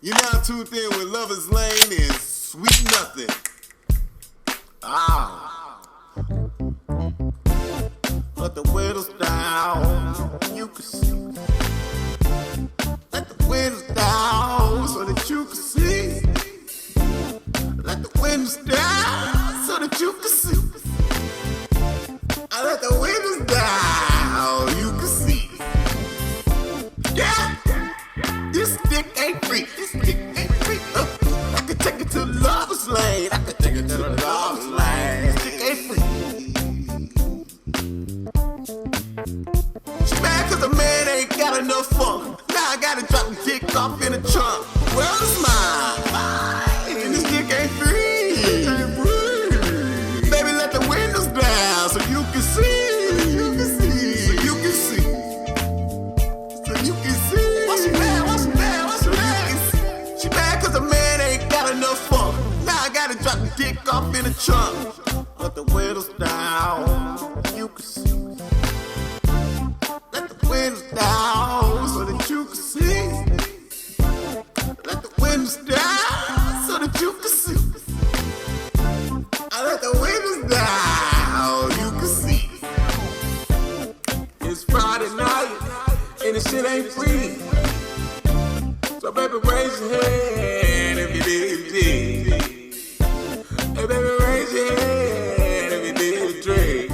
You're now tuned in with Lover's Lane and Sweet Nothing. Let the windows down, you can see. Let the windows down so that you can see. Let the windows down so that you can see. I let the windows down, you can see. Yeah, this dick ain't free. This dick ain't free. I can take it to the Lover's Lane. I can take it to the Lover's Lane. This dick ain't free. She mad cause a man ain't got enough funk. Now I gotta drop the dick off in the trunk. Well, it's mine. And this dick ain't free. Baby, let the windows down so you can see. You can see. So you can see. So you can see. What's she mad? What's she mad? What's she mad? She mad cause a man ain't got enough funk. Now I gotta drop the dick off in the trunk. Let the windows down. You can see. Let the windows down so that you can see. Let the windows down so that you can see. I let the windows down, you can see. It's Friday night and the shit ain't free. So baby, raise your hand if you did. Hey baby, raise your hand if you did a drink.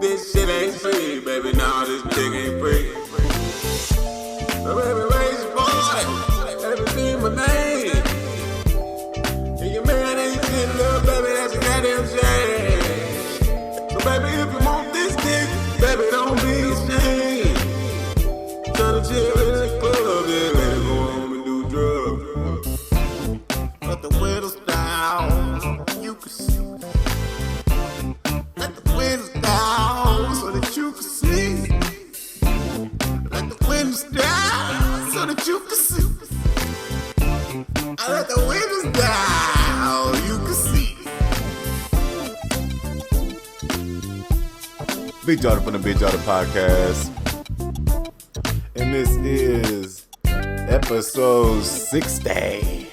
This shit ain't free, baby. Nah, this dick ain't free. So baby, raise your voice. Baby, see my name. And your man ain't sitting up, baby. That's a goddamn shame. So baby, if you want this dick, baby, don't be ashamed. Tryna chill in the club, yeah, baby, go home and do drugs. Let the windows down, you can see. Let the windows down so that you can see. Let the windows down so that you can see. I let the windows down, you can see. Big Jawhdin from the Big Jawhdin Podcast. And this is episode 60.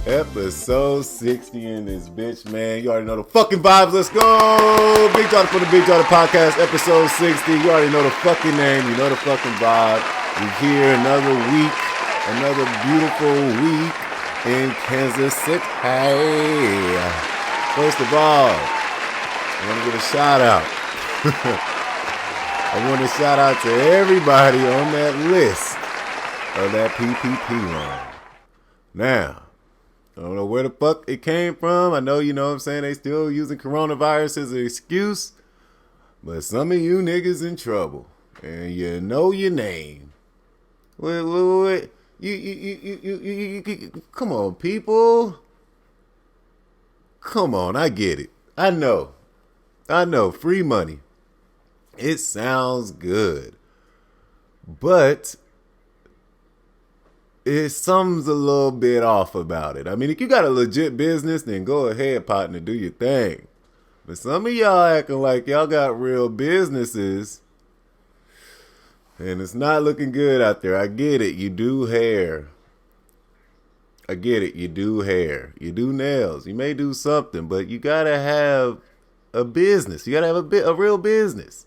Episode 60 in this bitch, man. You already know the fucking vibes. Let's go. Big Jawhdin from the Big Jawhdin Podcast, episode 60. You already know the fucking name. You know the fucking vibe. We're here another week. Another beautiful week in Kansas City. First of all, I want to give a shout out. I want to shout out to everybody on that list of that PPP loan. Now, I don't know where the fuck it came from. I know, you know what I'm saying, they still using coronavirus as an excuse. But some of you niggas in trouble. And you know your name. Wait. You, come on, people. Come on, I get it. I know, free money. It sounds good. But something's a little bit off about it. I mean, if you got a legit business, then go ahead, partner, do your thing. But some of y'all acting like y'all got real businesses, and it's not looking good out there. I get it. You do hair. I get it. You do hair. You do nails. You may do something, but you gotta have a business. You gotta have a real business.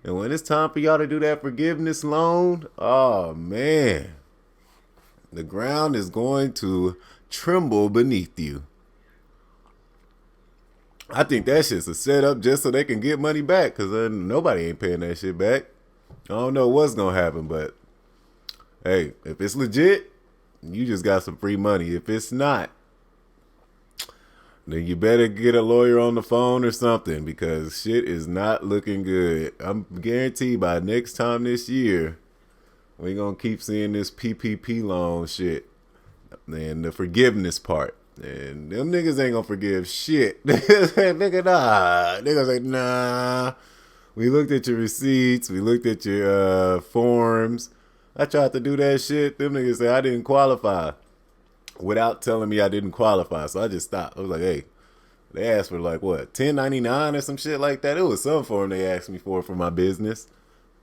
And when it's time for y'all to do that forgiveness loan, oh man, the ground is going to tremble beneath you. I think that shit's a setup just so they can get money back, because nobody ain't paying that shit back. I don't know what's going to happen, but hey, if it's legit, you just got some free money. If it's not, then you better get a lawyer on the phone or something, because shit is not looking good. I'm guaranteed by next time this year, we're going to keep seeing this PPP loan shit and the forgiveness part. And them niggas ain't going to forgive shit. Nigga, nah. Niggas like, nah. We looked at your receipts. We looked at your forms. I tried to do that shit. Them niggas said I didn't qualify without telling me I didn't qualify. So I just stopped. I was like, hey, they asked for like, what, $10.99 or some shit like that? It was some form they asked me for my business.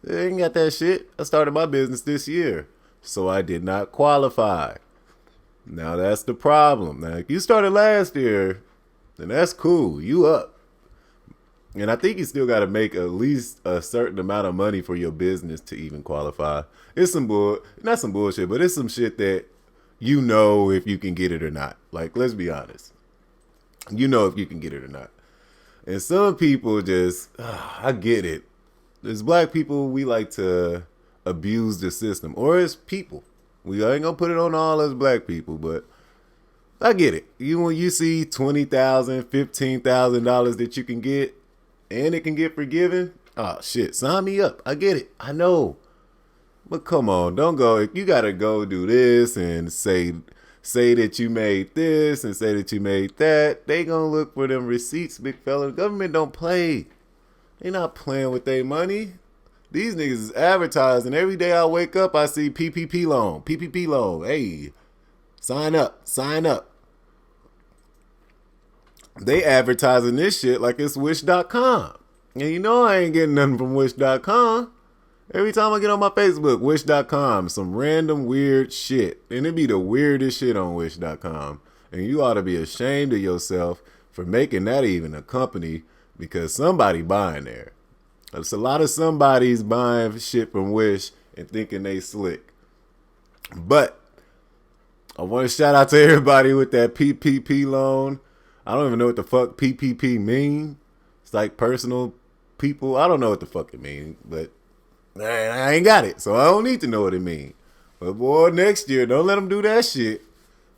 They ain't got that shit. I started my business this year, so I did not qualify. Now that's the problem. Now, if you started last year, then that's cool. You up. And I think you still got to make at least a certain amount of money for your business to even qualify. It's some not some bullshit, but it's some shit that you know if you can get it or not. Like, let's be honest. You know if you can get it or not. And some people just, I get it. As black people, we like to abuse the system. Or as people. We ain't gonna put it on all as black people, but I get it. When you see $20,000, $15,000 that you can get, and it can get forgiven, oh shit, sign me up. I get it. I know. But come on, don't go. If you gotta go do this and say that you made this and say that you made that, they gonna look for them receipts, big fella. The government don't play. They not playing with their money. These niggas is advertising. Every day I wake up, I see PPP loan. PPP loan. Hey, sign up. Sign up. They advertising this shit like it's Wish.com. And you know I ain't getting nothing from Wish.com. Every time I get on my Facebook, Wish.com, some random weird shit. And it be the weirdest shit on Wish.com. And you ought to be ashamed of yourself for making that even a company because somebody buying there. There's a lot of somebody's buying shit from Wish and thinking they slick. But I want to shout out to everybody with that PPP loan. I don't even know what the fuck PPP mean. It's like personal people. I don't know what the fuck it mean, but I ain't got it, so I don't need to know what it mean. But boy, next year, don't let them do that shit.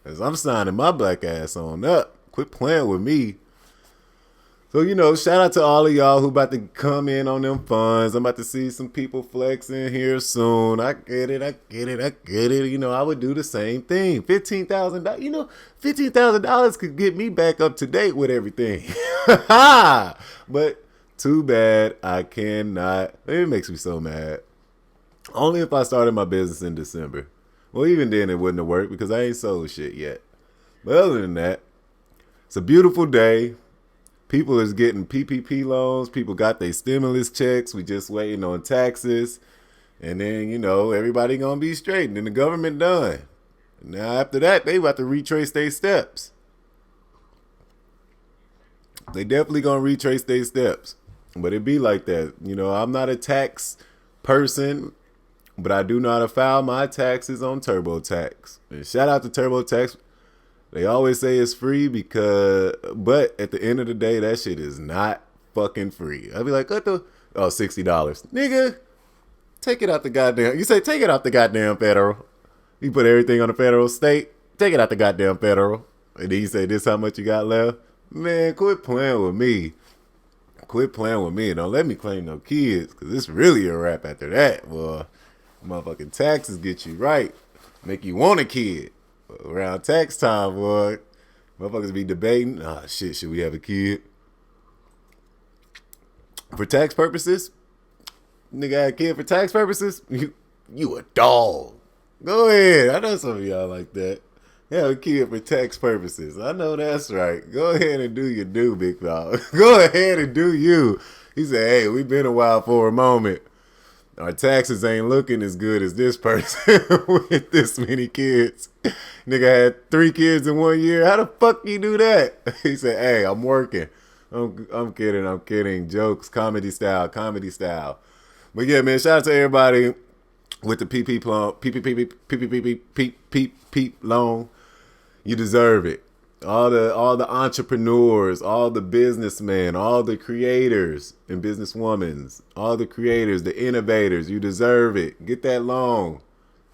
Because I'm signing my black ass on up. Quit playing with me. So, shout out to all of y'all who about to come in on them funds. I'm about to see some people flexing here soon. I get it. I would do the same thing. $15,000. $15,000 could get me back up to date with everything. But too bad I cannot. It makes me so mad. Only if I started my business in December. Well, even then it wouldn't have worked because I ain't sold shit yet. But other than that, it's a beautiful day. People is getting PPP loans. People got their stimulus checks. We just waiting on taxes. And then, everybody going to be straight. And then the government done. Now, after that, they about to retrace their steps. They definitely going to retrace their steps. But it be like that. I'm not a tax person, but I do know how to file my taxes on TurboTax. And shout out to TurboTax. They always say it's free but at the end of the day, that shit is not fucking free. I'd be like, $60. Nigga, take it out the goddamn, you say take it out the goddamn federal. You put everything on the federal state, take it out the goddamn federal. And then you say this how much you got left. Man, quit playing with me. Don't let me claim no kids, because it's really a wrap after that. Boy, motherfucking taxes get you right. Make you want a kid. Around tax time, boy, motherfuckers be debating. Shit, should we have a kid? For tax purposes? Nigga had a kid for tax purposes? You a dog. Go ahead. I know some of y'all like that. Have a kid for tax purposes. I know that's right. Go ahead and do your due, big dog. Go ahead and do you. He said, hey, we've been a while for a moment. Our taxes ain't looking as good as this person with this many kids. Nigga had 3 kids in 1 year. How the fuck you do that? He said, hey, I'm working. I'm kidding. Jokes, comedy style. But yeah, man, shout out to everybody with the PPP loan. You deserve it. All the entrepreneurs, all the businessmen, all the creators and businesswomen, all the creators, the innovators, you deserve it. Get that loan.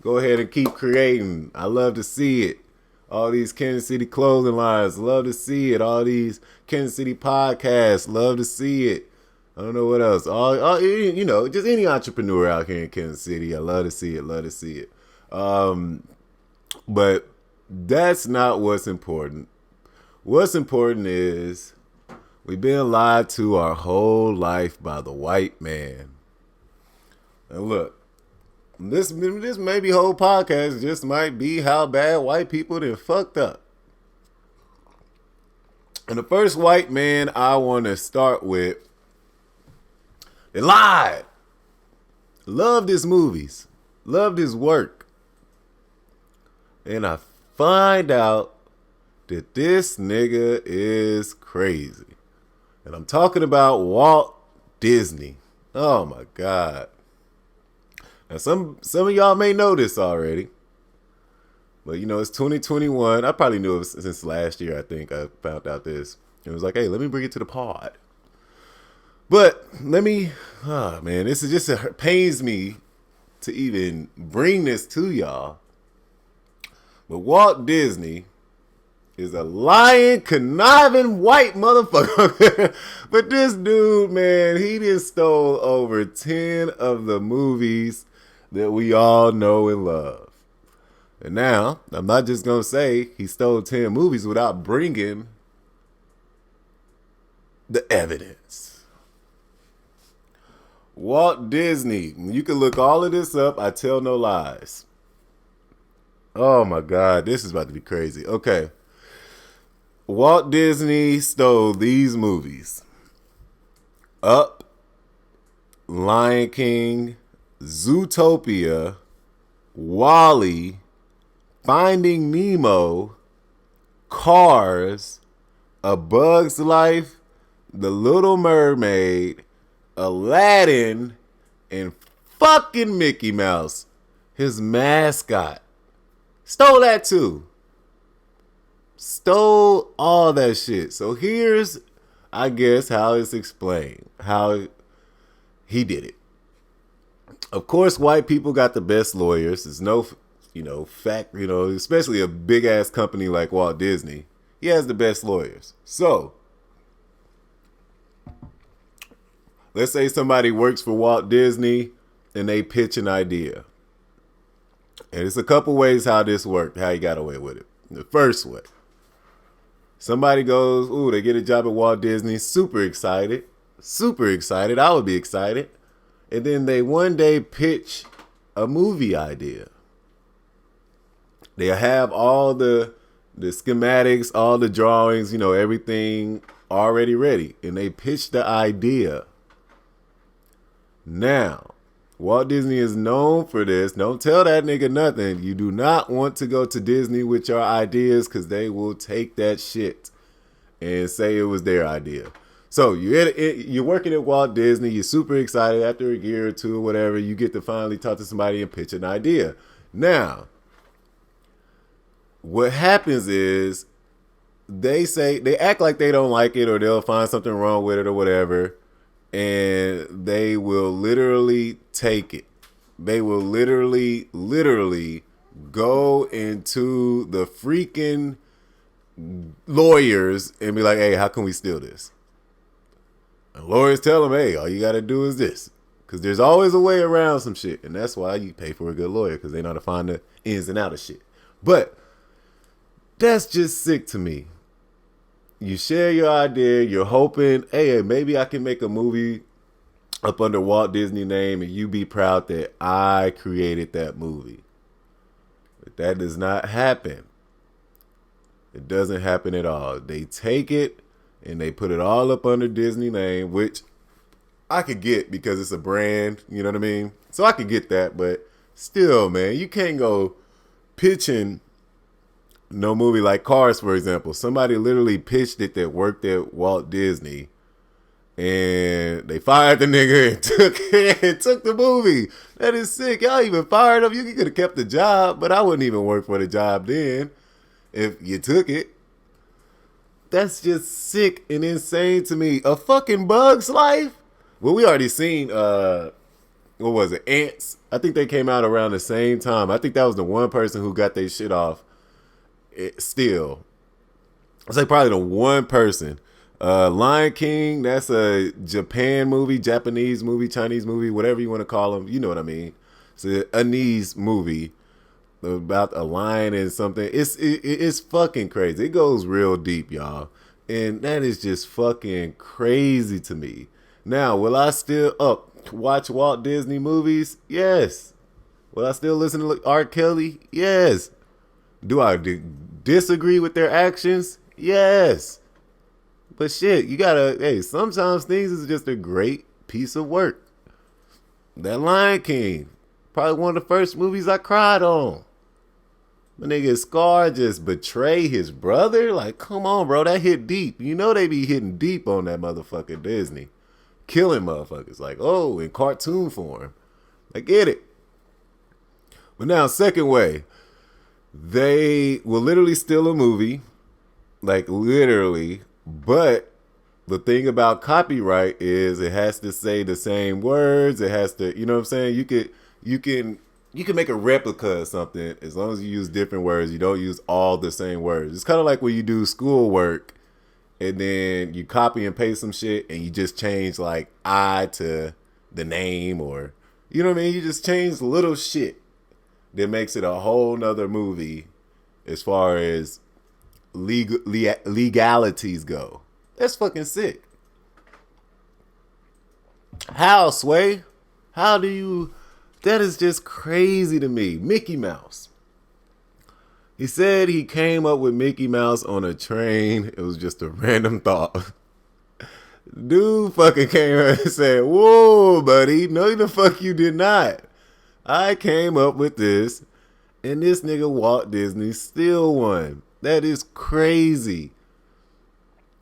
Go ahead and keep creating. I love to see it. All these Kansas City clothing lines, love to see it. All these Kansas City podcasts, love to see it. I don't know what else. Just any entrepreneur out here in Kansas City, I love to see it. But that's not what's important. What's important is we've been lied to our whole life by the white man. And look, this maybe whole podcast just might be how bad white people done fucked up. And the first white man I want to start with, they lied. Loved his movies. Loved his work. And I find out that this nigga is crazy. And I'm talking about Walt Disney. Oh my God. Now some of y'all may know this already. But you know, it's 2021. I probably knew it since last year, I think. I found out this. It was like, hey, let me bring it to the pod. But man, this is just, it pains me to even bring this to y'all. But Walt Disney is a lying, conniving white motherfucker. But this dude, man, he just stole over 10 of the movies that we all know and love. And now, I'm not just going to say he stole 10 movies without bringing the evidence. Walt Disney. You can look all of this up. I tell no lies. Oh my God, this is about to be crazy. Okay. Walt Disney stole these movies: Up, Lion King, Zootopia, Wall-E, Finding Nemo, Cars, A Bug's Life, The Little Mermaid, Aladdin, and fucking Mickey Mouse, his mascot. Stole that too. Stole all that shit. So here's, I guess, how it's explained. How he did it. Of course, white people got the best lawyers. There's no, fact, especially a big ass company like Walt Disney. He has the best lawyers. So, let's say somebody works for Walt Disney and they pitch an idea. And it's a couple ways how this worked, how he got away with it. The first way, somebody goes, they get a job at Walt Disney, super excited. I would be excited. And then they one day pitch a movie idea. They have all the schematics, all the drawings, everything already ready. And they pitch the idea. Now, Walt Disney is known for this. Don't tell that nigga nothing. You do not want to go to Disney with your ideas because they will take that shit and say it was their idea. So you're working at Walt Disney. You're super excited. After a year or two or whatever, you get to finally talk to somebody and pitch an idea. Now, what happens is they act like they don't like it or they'll find something wrong with it or whatever. And they will literally take it. They will literally go into the freaking lawyers and be like, hey, how can we steal this? And lawyers tell them, hey, all you got to do is this. Because there's always a way around some shit. And that's why you pay for a good lawyer, because they know how to find the ins and outs of shit. But that's just sick to me. You share your idea, you're hoping, hey, maybe I can make a movie up under Walt Disney name and you be proud that I created that movie. But that does not happen. It doesn't happen at all. They take it and they put it all up under Disney name, which I could get because it's a brand, you know what I mean? So I could get that, but still, man, you can't go pitching no movie like Cars, for example. Somebody literally pitched it that worked at Walt Disney, and they fired the nigga and took the movie. That is sick. Y'all even fired him. You could have kept the job, but I wouldn't even work for the job then if you took it. That's just sick and insane to me. A fucking Bug's Life? Well, we already seen, what was it, Ants? I think they came out around the same time. I think that was the one person who got their shit off. Still, it's like probably the one person. Lion King, that's a Japanese movie, Chinese movie, whatever you want to call them. You know what I mean? It's a Anise movie about a lion and something. It's fucking crazy. It goes real deep, y'all. And that is just fucking crazy to me. Now, will I still watch Walt Disney movies? Yes. Will I still listen to R. Kelly? Yes. Do I disagree with their actions? Yes. But shit, you gotta, sometimes things is just a great piece of work. That Lion King, probably one of the first movies I cried on. My nigga Scar just betray his brother? Like, come on, bro. That hit deep. You know they be hitting deep on that motherfucker Disney. Killing motherfuckers. Like, oh, in cartoon form. I get it. But now, second way. They will literally steal a movie. Like, literally. But the thing about copyright is it has to say the same words. It has to, you know what I'm saying? You can make a replica of something as long as you use different words. You don't use all the same words. It's kind of like when you do schoolwork and then you copy and paste some shit and you just change like I to the name, or, you know what I mean? You just change little shit that makes it a whole nother movie as far as legalities go. That's fucking sick. How, Sway? How do you... That is just crazy to me. Mickey Mouse. He said he came up with Mickey Mouse on a train. It was just a random thought. Dude fucking came out and said, whoa, buddy. No, the fuck you did not. I came up with this, and this nigga Walt Disney still won. That is crazy.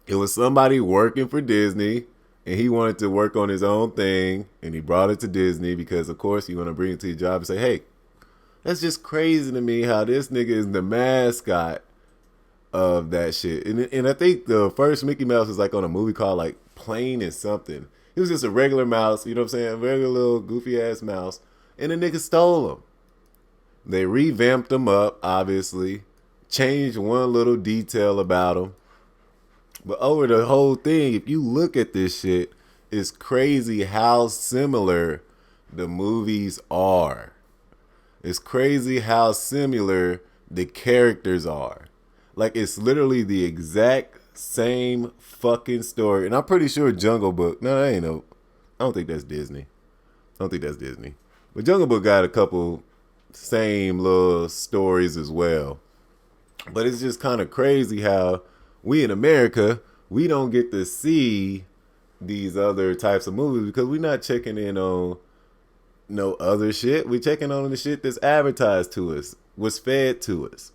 It was somebody working for Disney, and he wanted to work on his own thing, and he brought it to Disney because, of course, you want to bring it to your job and say, hey, that's just crazy to me how this nigga is the mascot of that shit. And I think the first Mickey Mouse was like on a movie called like Plain and something. He was just a regular mouse, you know what I'm saying? A regular little goofy ass mouse. And the nigga stole him. They revamped him up, obviously. Changed one little detail about him. But over the whole thing, if you look at this shit, it's crazy how similar the movies are. It's crazy how similar the characters are. Like, it's literally the exact same fucking story. And I'm pretty sure Jungle Book, no, that ain't no, I don't think that's Disney. But Jungle Book got a couple same little stories as well. But it's just kind of crazy how we in America, we don't get to see these other types of movies because we're not checking in on no other shit. We're checking on the shit that's advertised to us, was fed to us.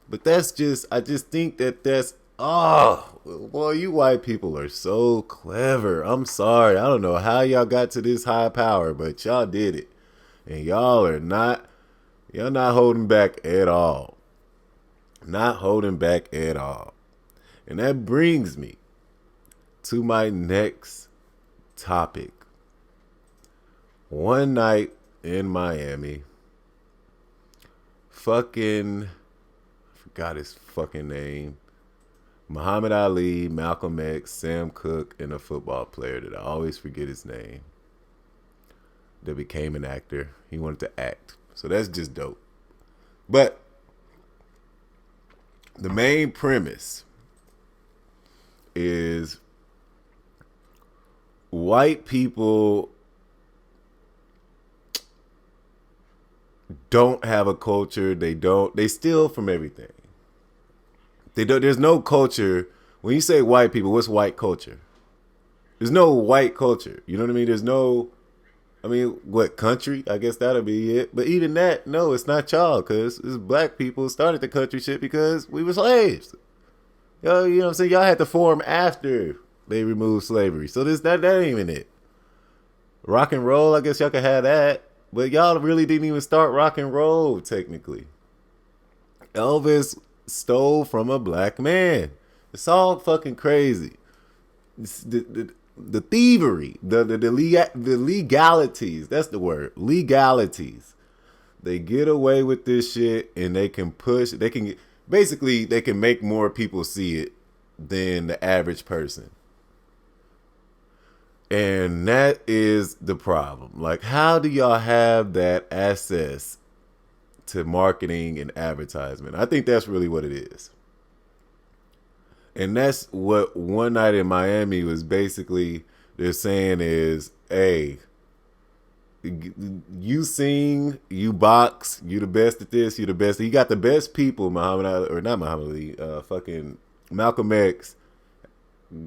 But that's just, I just think that's, oh, boy, you white people are so clever. I'm sorry. I don't know how y'all got to this high power, but y'all did it. And y'all not holding back at all. Not holding back at all. And that brings me to my next topic. One night in Miami, I forgot his fucking name. Muhammad Ali, Malcolm X, Sam Cooke, and a football player that I always forget his name, that became an actor. He wanted to act. So that's just dope. But the main premise is white people don't have a culture. They steal from everything. There's no culture. When you say white people, what's white culture? There's no white culture. You know what I mean? There's no, what country? I guess that'll be it. But even that, no, it's not y'all, because it's black people started the country shit because we were slaves. Yo, you know what I'm saying? Y'all had to form after they removed slavery. So that ain't even it. Rock and roll, I guess y'all could have that. But y'all really didn't even start rock and roll, technically. Elvis stole from a black man. It's all fucking crazy. It's the thievery, the legalities. That's the word. Legalities. They get away with this shit, and they can push. They can make more people see it than the average person. And that is the problem. Like, how do y'all have that access to marketing and advertisement? I think that's really what it is. And that's what One Night in Miami was basically, they're saying is, hey, you sing, you box, you the best at this, you the best. You got the best people, fucking Malcolm X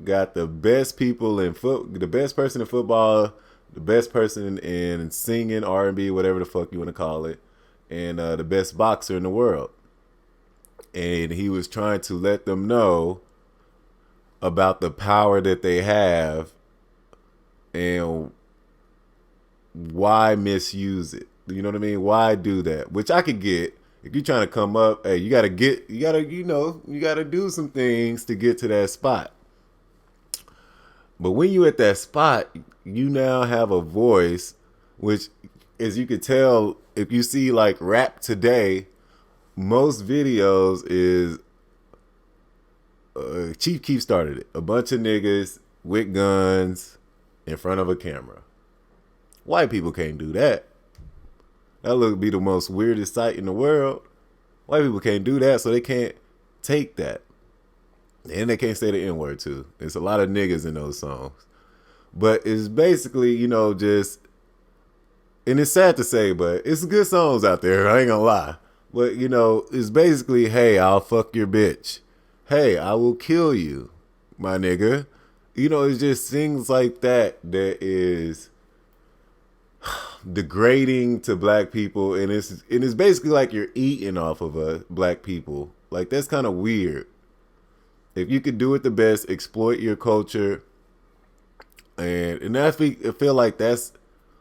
got the best people the best person in football, the best person in singing, R&B, whatever the fuck you want to call it, and the best boxer in the world. And he was trying to let them know about the power that they have and why misuse it. You know what I mean? Why do that? Which I could get. If you're trying to come up, hey, you gotta do some things to get to that spot. But when you at that spot, you now have a voice, which, as you could tell, if you see like rap today, most videos is Chief Keef started it. A bunch of niggas with guns in front of a camera. White people can't do that. That would be the most weirdest sight in the world. White people can't do that, so they can't take that. And they can't say the N-word too. There's a lot of niggas in those songs. But it's basically, just, and it's sad to say, but it's good songs out there, I ain't gonna lie. But, it's basically, hey, I'll fuck your bitch. Hey, I will kill you, my nigga. It's just things like that is degrading to black people, and it's basically like you're eating off of black people. Like, that's kind of weird. If you could do it the best, exploit your culture, and I feel like that's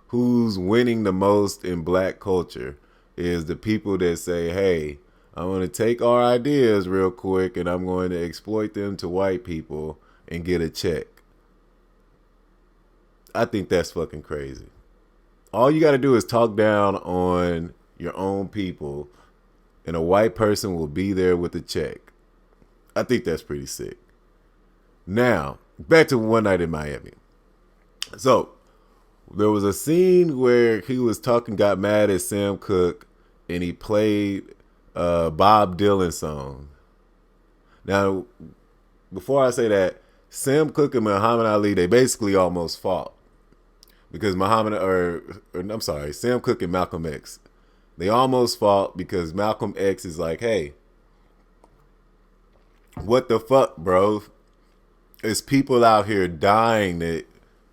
who's winning the most in black culture, is the people that say, hey, I'm going to take our ideas real quick and I'm going to exploit them to white people and get a check. I think that's fucking crazy. All you got to do is talk down on your own people and a white person will be there with a check. I think that's pretty sick. Now, back to One Night in Miami. So, there was a scene where he got mad at Sam Cooke, and he played a Bob Dylan song. Now, before I say that, Sam Cooke and Muhammad Ali, they basically almost fought. Because Sam Cooke and Malcolm X, they almost fought because Malcolm X is like, hey, what the fuck, bro? There's people out here dying that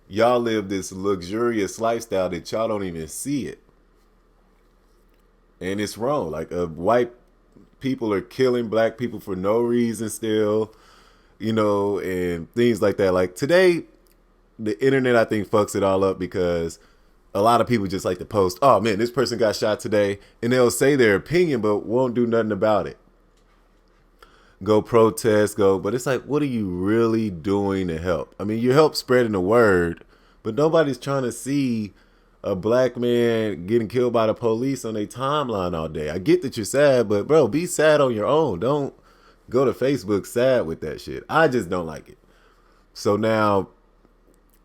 y'all live this luxurious lifestyle that y'all don't even see it. And it's wrong. Like, white people are killing black people for no reason still, and things like that. Like, today, the internet, I think, fucks it all up because a lot of people just like to post, oh, man, this person got shot today. And they'll say their opinion, but won't do nothing about it. Go protest, but it's like, what are you really doing to help? I mean, you help spreading the word, but nobody's trying to see a black man getting killed by the police on their timeline all day. I get that you're sad, but bro, be sad on your own. Don't go to Facebook sad with that shit. I just don't like it. So now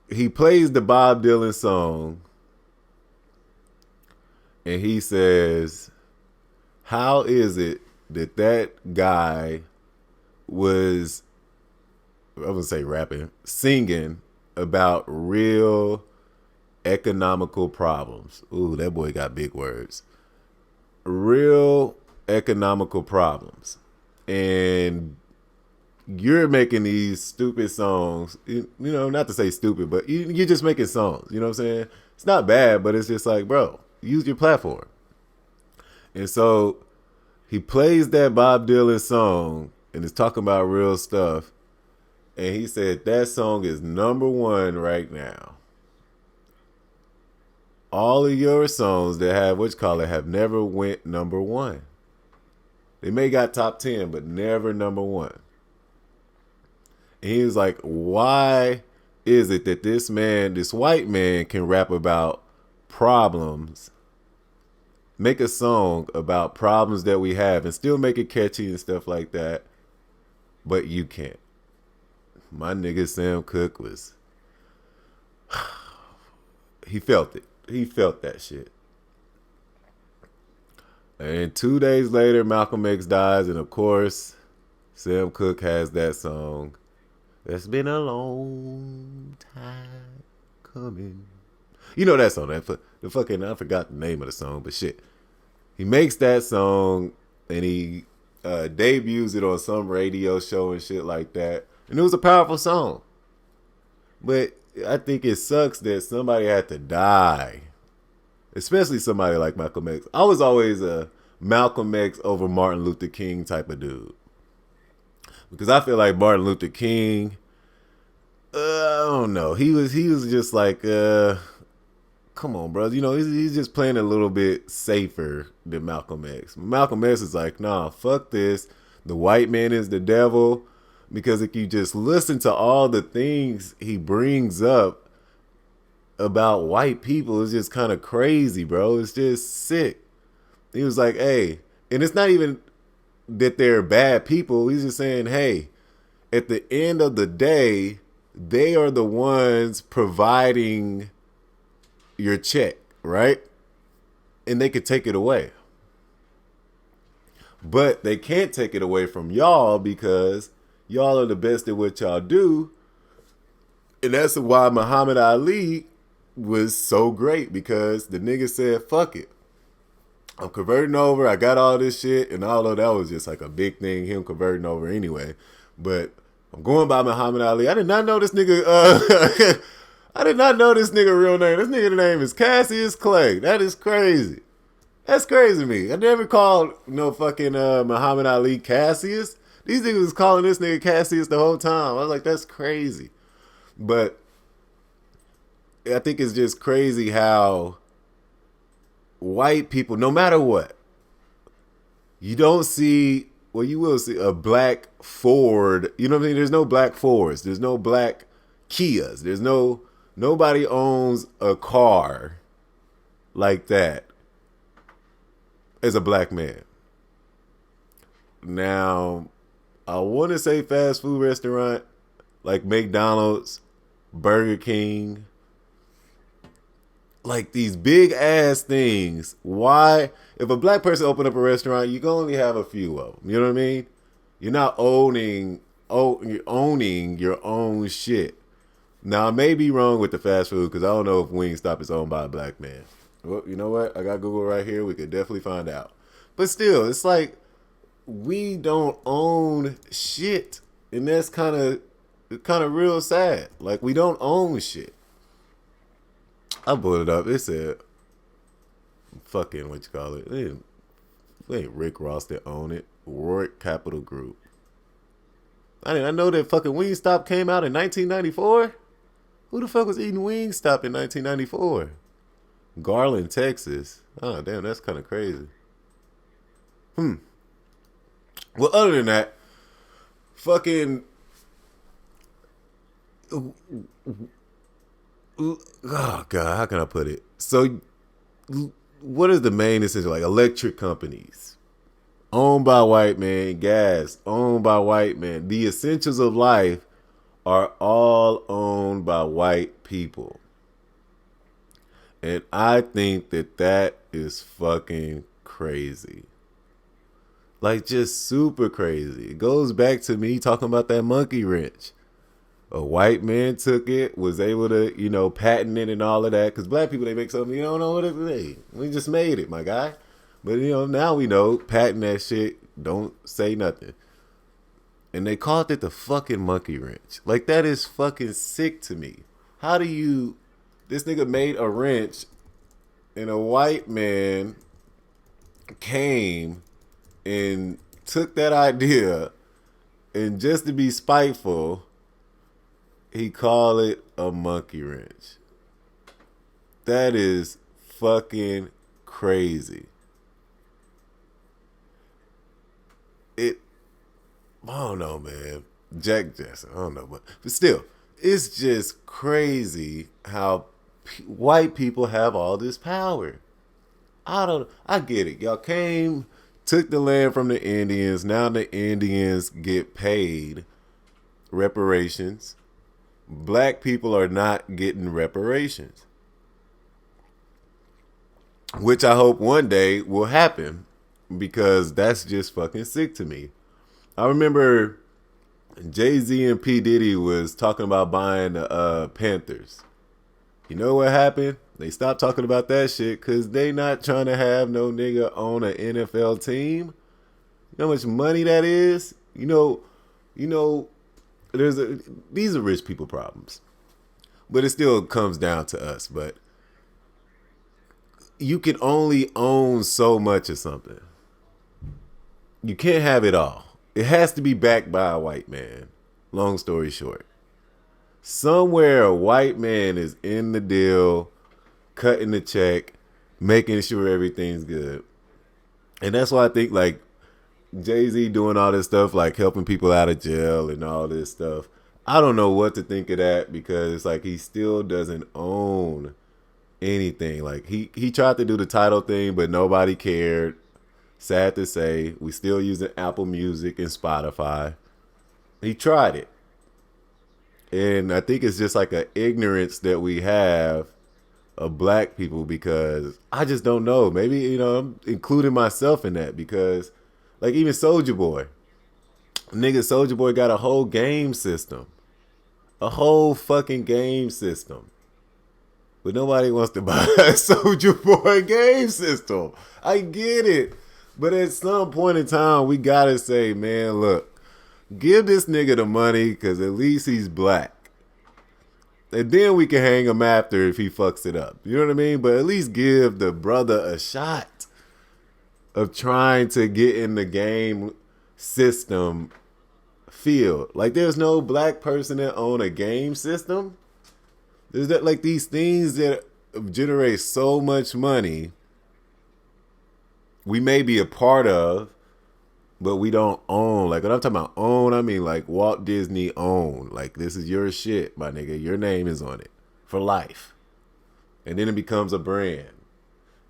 he plays the Bob Dylan song and he says, how is it that guy was, I wouldn't say rapping, singing about real economical problems. Ooh, that boy got big words. Real economical problems. And you're making these stupid songs, not to say stupid, but you're just making songs, you know what I'm saying? It's not bad, but it's just like, bro, use your platform. And so he plays that Bob Dylan song and is talking about real stuff. And he said that song is #1 right now. All of your songs that have never went #1. They may got top 10, but never #1. And he was like, why is it that this white man can rap about problems, make a song about problems that we have and still make it catchy and stuff like that, but you can't? My nigga Sam Cooke he felt it. He felt that shit. And 2 days later, Malcolm X dies, and of course, Sam Cooke has that song. It's been a long time coming. You know that song, the fucking, I forgot the name of the song, but shit. He makes that song, and he debuts it on some radio show and shit like that. And it was a powerful song. But I think it sucks that somebody had to die, especially somebody like Malcolm X. I was always a Malcolm X over Martin Luther King type of dude, because I feel like Martin Luther King, I don't know, he was just like, come on, bro. You know, he's just playing a little bit safer than Malcolm X. Malcolm X is like, nah, fuck this. The white man is the devil. Because if you just listen to all the things he brings up about white people, it's just kind of crazy, bro. It's just sick. He was like, hey, and it's not even that they're bad people. He's just saying, hey, at the end of the day, they are the ones providing your check, right? And they could take it away. But they can't take it away from y'all because y'all are the best at what y'all do. And that's why Muhammad Ali was so great, because the nigga said, fuck it. I'm converting over. I got all this shit. And although that was just like a big thing, him converting over anyway. But I'm going by Muhammad Ali. I did not know this nigga. I did not know this nigga real name. This nigga name is Cassius Clay. That is crazy. That's crazy to me. I never called no fucking Muhammad Ali Cassius. These niggas was calling this nigga Cassius the whole time. I was like, that's crazy. But I think it's just crazy how white people, no matter what, you don't see, well, you will see a black Ford. You know what I mean? There's no black Fords. There's no black Kias. Nobody owns a car like that as a black man. Now, I want to say fast food restaurant like McDonald's, Burger King, like these big ass things. Why? If a black person open up a restaurant, you can only have a few of them. You know what I mean? You're not owning your own shit. Now, I may be wrong with the fast food because I don't know if Wingstop is owned by a black man. Well, you know what? I got Google right here. We could definitely find out. But still, it's like we don't own shit, and that's kind of real sad. Like, we don't own shit. I pulled it up. It said, fucking what you call it? It ain't Rick Ross that own it. Rourke Capital Group. I know that fucking Wingstop came out in 1994. Who the fuck was eating Wingstop in 1994? Garland, Texas. Oh, damn, that's kind of crazy. Well, other than that, fucking, oh God, how can I put it? So, what is the main essential? Like electric companies, owned by white men, gas, owned by white men. The essentials of life are all owned by white people. And I think that is fucking crazy. Like, just super crazy. It goes back to me talking about that monkey wrench. A white man took it, was able to, patent it and all of that. Because black people, they make something, you don't know what it is. We just made it, my guy. But, now we know, patent that shit, don't say nothing. And they called it the fucking monkey wrench. Like, that is fucking sick to me. How do this nigga made a wrench, and a white man came and took that idea, and just to be spiteful, he called it a monkey wrench. That is fucking crazy. I don't know, man. Jack Jackson, I don't know, but still, it's just crazy how white people have all this power. I get it. Y'all came, took the land from the Indians. Now the Indians get paid reparations. Black people are not getting reparations, which I hope one day will happen, because that's just fucking sick to me. I remember Jay-Z and P. Diddy was talking about buying the Panthers. You know what happened? They stopped talking about that shit because they not trying to have no nigga on an NFL team. You know how much money that is? These are rich people problems. But it still comes down to us. But you can only own so much of something. You can't have it all. It has to be backed by a white man. Long story short. Somewhere a white man is in the deal, cutting the check, making sure everything's good. And that's why I think like Jay-Z doing all this stuff, like helping people out of jail and all this stuff. I don't know what to think of that because it's like he still doesn't own anything. Like he tried to do the title thing, but nobody cared. Sad to say, we still using Apple Music and Spotify. He tried it. And I think it's just like an ignorance that we have of black people because I just don't know. Maybe, you know, I'm including myself in that because like even Soulja Boy. Nigga, Soulja Boy got a whole game system. A whole fucking game system. But nobody wants to buy a Soulja Boy game system. I get it. But at some point in time, we gotta say, man, look, give this nigga the money because at least he's black. And then we can hang him after if he fucks it up. You know what I mean? But at least give the brother a shot of trying to get in the game system field. Like there's no black person that own a game system. There's that like these things that generate so much money we may be a part of, but we don't own. Like when I'm talking about own, I mean like Walt Disney own. Like this is your shit, my nigga. Your name is on it for life. And then it becomes a brand.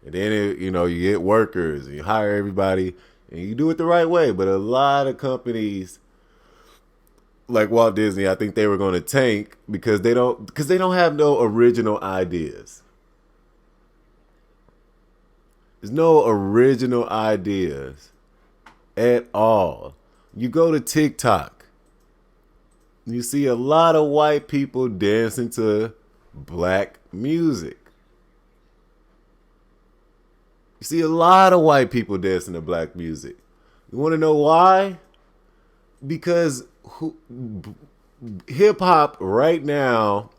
And then it, you know, you get workers and you hire everybody and you do it the right way. But a lot of companies like Walt Disney, I think they were going to tank because they don't have no original ideas. There's no original ideas at all. You go to TikTok, you see a lot of white people dancing to black music. You see a lot of white people dancing to black music. You want to know why? Because hip hop right now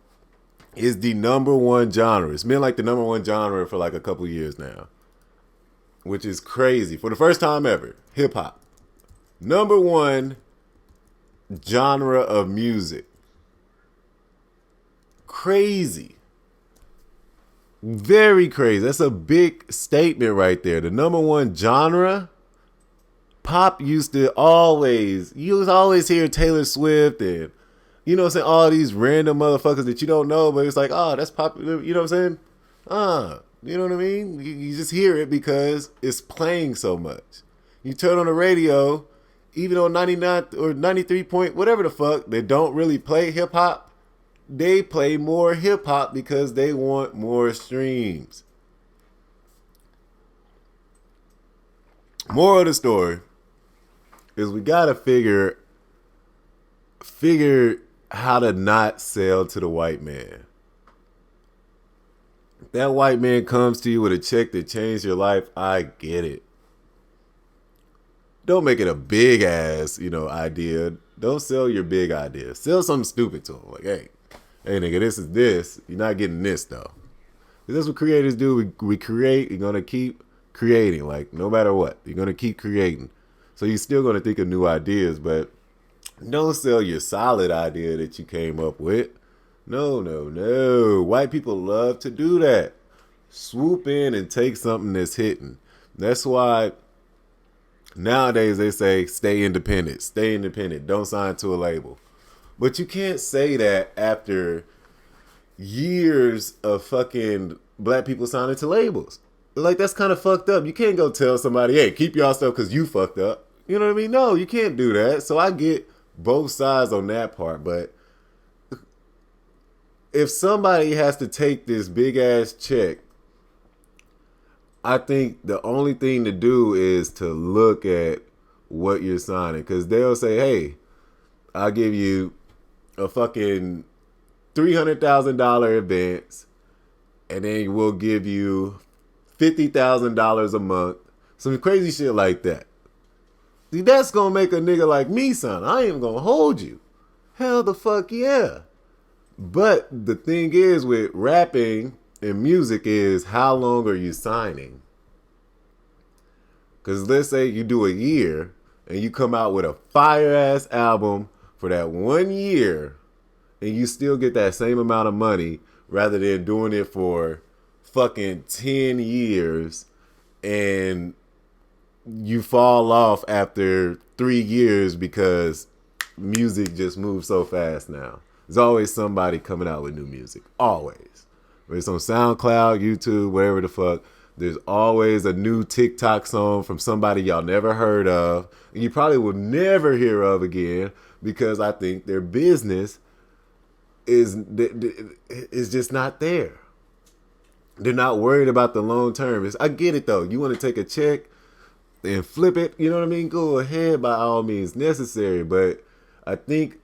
is the number one genre. It's been like the number one genre for like a couple years now. Which is crazy. For the first time ever, hip hop. Number one genre of music. Crazy. Very crazy. That's a big statement right there. The number one genre. Pop used to always, you was always hear Taylor Swift and, you know what I'm saying, all these random motherfuckers that you don't know, but it's like, oh, that's popular. You know what I'm saying? You know what I mean? You just hear it because it's playing so much. You turn on the radio, even on 99 or 93 point, whatever the fuck, they don't really play hip hop. They play more hip hop because they want more streams. Moral of the story is we gotta figure how to not sell to the white man. If that white man comes to you with a check that changed your life, I get it. Don't make it a big ass, idea. Don't sell your big idea. Sell something stupid to him. Like, hey nigga, this is this. You're not getting this though. That's what creators do. We create. You're gonna keep creating. Like no matter what, you're gonna keep creating. So you're still gonna think of new ideas, but don't sell your solid idea that you came up with. No. White people love to do that. Swoop in and take something that's hitting. That's why nowadays they say stay independent. Stay independent. Don't sign to a label. But you can't say that after years of fucking black people signing to labels. Like that's kind of fucked up. You can't go tell somebody, hey, keep y'all stuff because you fucked up. You know what I mean? No, you can't do that. So I get both sides on that part, but if somebody has to take this big ass check, I think the only thing to do is to look at what you're signing. Because they'll say, hey, I'll give you a fucking $300,000 advance, and then we'll give you $50,000 a month. Some crazy shit like that. See, that's going to make a nigga like me, son. I ain't going to hold you. Hell the fuck yeah. But the thing is with rapping and music is how long are you signing? Because let's say you do a year and you come out with a fire ass album for that 1 year and you still get that same amount of money rather than doing it for fucking 10 years and you fall off after 3 years because music just moves so fast now. There's always somebody coming out with new music. Always. Whether it's on SoundCloud, YouTube, wherever the fuck. There's always a new TikTok song from somebody y'all never heard of. And you probably will never hear of again because I think their business is just not there. They're not worried about the long term. I get it though. You want to take a check and flip it, you know what I mean? Go ahead by all means necessary. But I think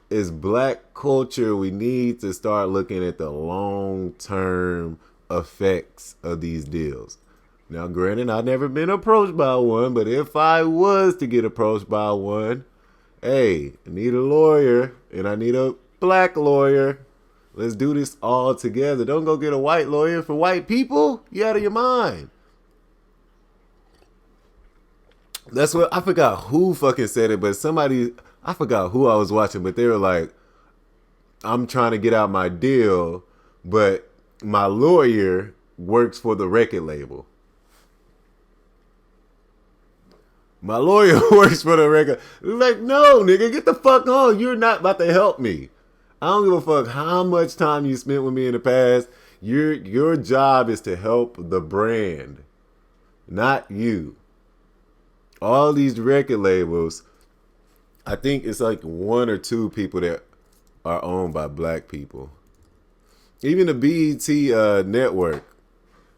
as black culture, we need to start looking at the long term effects of these deals. Now, granted, I've never been approached by one, but if I was to get approached by one, hey, I need a lawyer and I need a black lawyer. Let's do this all together. Don't go get a white lawyer for white people. You out of your mind. That's what I forgot who fucking said it, but somebody, I forgot who I was watching, but they were like, I'm trying to get out my deal, but my lawyer works for the record label. My lawyer works for the record. Like, no, nigga, get the fuck on. You're not about to help me. I don't give a fuck how much time you spent with me in the past. Your job is to help the brand, not you. All these record labels, I think it's like 1 or 2 people that are owned by black people. Even the BET network,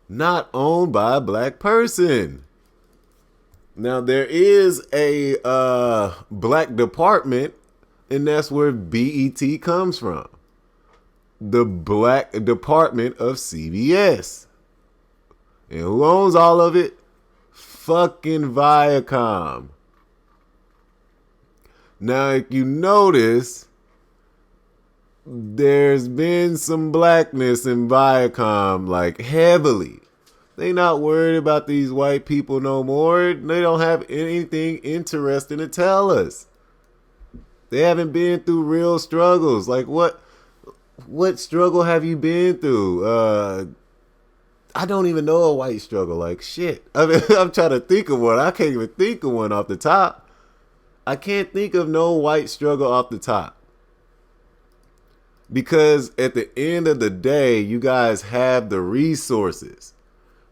not owned by a black person. Now there is a black department, and that's where BET comes from. The black department of CBS. And who owns all of it? Fucking Viacom. Now, if you notice, there's been some blackness in Viacom, like heavily. They not worried about these white people no more. They don't have anything interesting to tell us. They haven't been through real struggles. Like what struggle have you been through? I don't even know a white struggle. Like shit. I mean, I'm trying to think of one. I can't even think of one off the top. I can't think of no white struggle off the top. Because at the end of the day, you guys have the resources.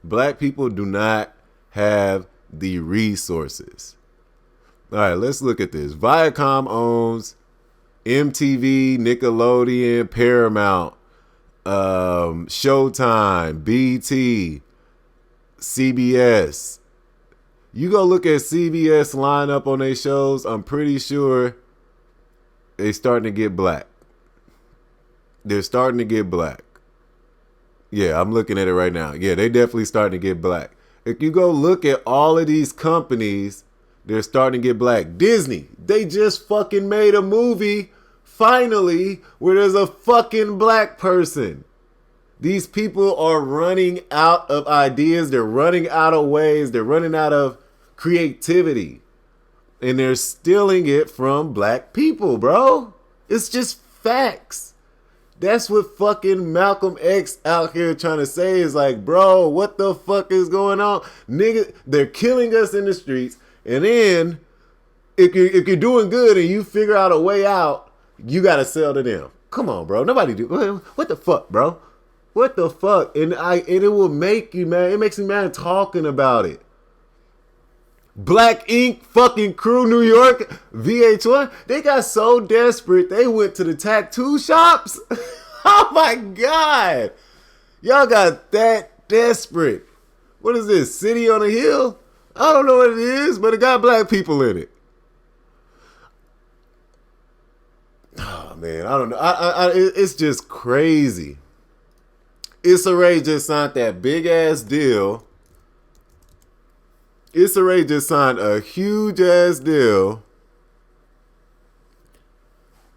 Black people do not have the resources. All right, let's look at this. Viacom owns MTV, Nickelodeon, Paramount, Showtime, BT, CBS. You go look at CBS lineup on their shows, I'm pretty sure they starting to get black. They're starting to get black. Yeah, I'm looking at it right now. Yeah, they definitely starting to get black. If you go look at all of these companies, they're starting to get black. Disney, they just fucking made a movie, finally, where there's a fucking black person. These people are running out of ideas. They're running out of ways. They're running out of creativity. And they're stealing it from black people, bro. It's just facts. That's what fucking Malcolm X out here trying to say is like, bro, what the fuck is going on? Nigga, they're killing us in the streets. And then if you're doing good and you figure out a way out, you got to sell to them. Come on, bro. Nobody do. What the fuck, bro? What the fuck? And it will make you mad. It makes me mad talking about it. Black Ink fucking Crew New York VH1, they got so desperate they went to the tattoo shops. Oh my God. Y'all got that desperate. What is this? City on a Hill? I don't know what it is, but it got black people in it. Oh man, I don't know. It's just crazy. Issa Rae just signed that big ass deal. Issa Rae just signed a huge ass deal.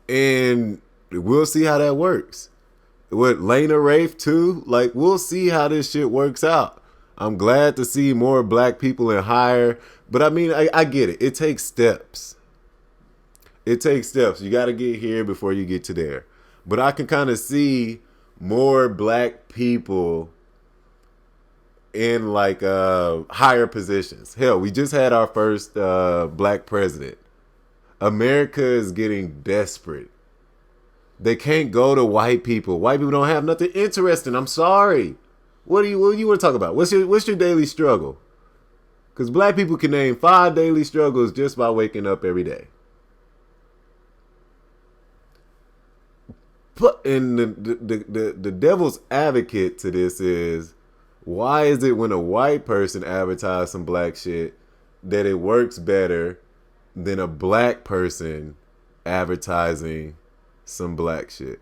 And We'll see how that works. With Lena Rafe too, like we'll see how this shit works out. I'm glad to see more black people in higher, but I mean, I get it. It takes steps. It takes steps. You got to get here before you get to there. But I can kind of see more black people in like higher positions. Hell, we just had our first black president. America is getting desperate. They can't go to white people. White people don't have nothing interesting. I'm sorry. What do you want to talk about? What's your daily struggle? Because black people can name 5 daily struggles just by waking up every day. And the devil's advocate to this is, why is it when a white person advertises some black shit that it works better than a black person advertising some black shit?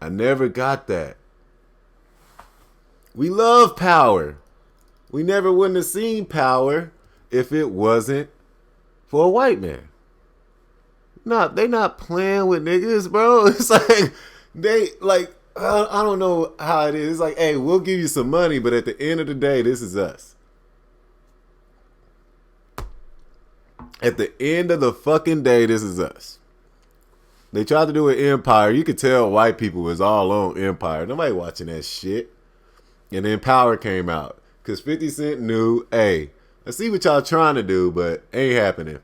I never got that. We love power. We never wouldn't have seen power if it wasn't for a white man. No, they not playing with niggas, bro. It's like I don't know how it is. It's like, hey, we'll give you some money, but at the end of the day, this is us. At the end of the fucking day, this is us. They tried to do an Empire. You could tell white people was all on Empire. Nobody watching that shit. And then Power came out. Because 50 Cent knew, hey, I see what y'all trying to do, but ain't happening.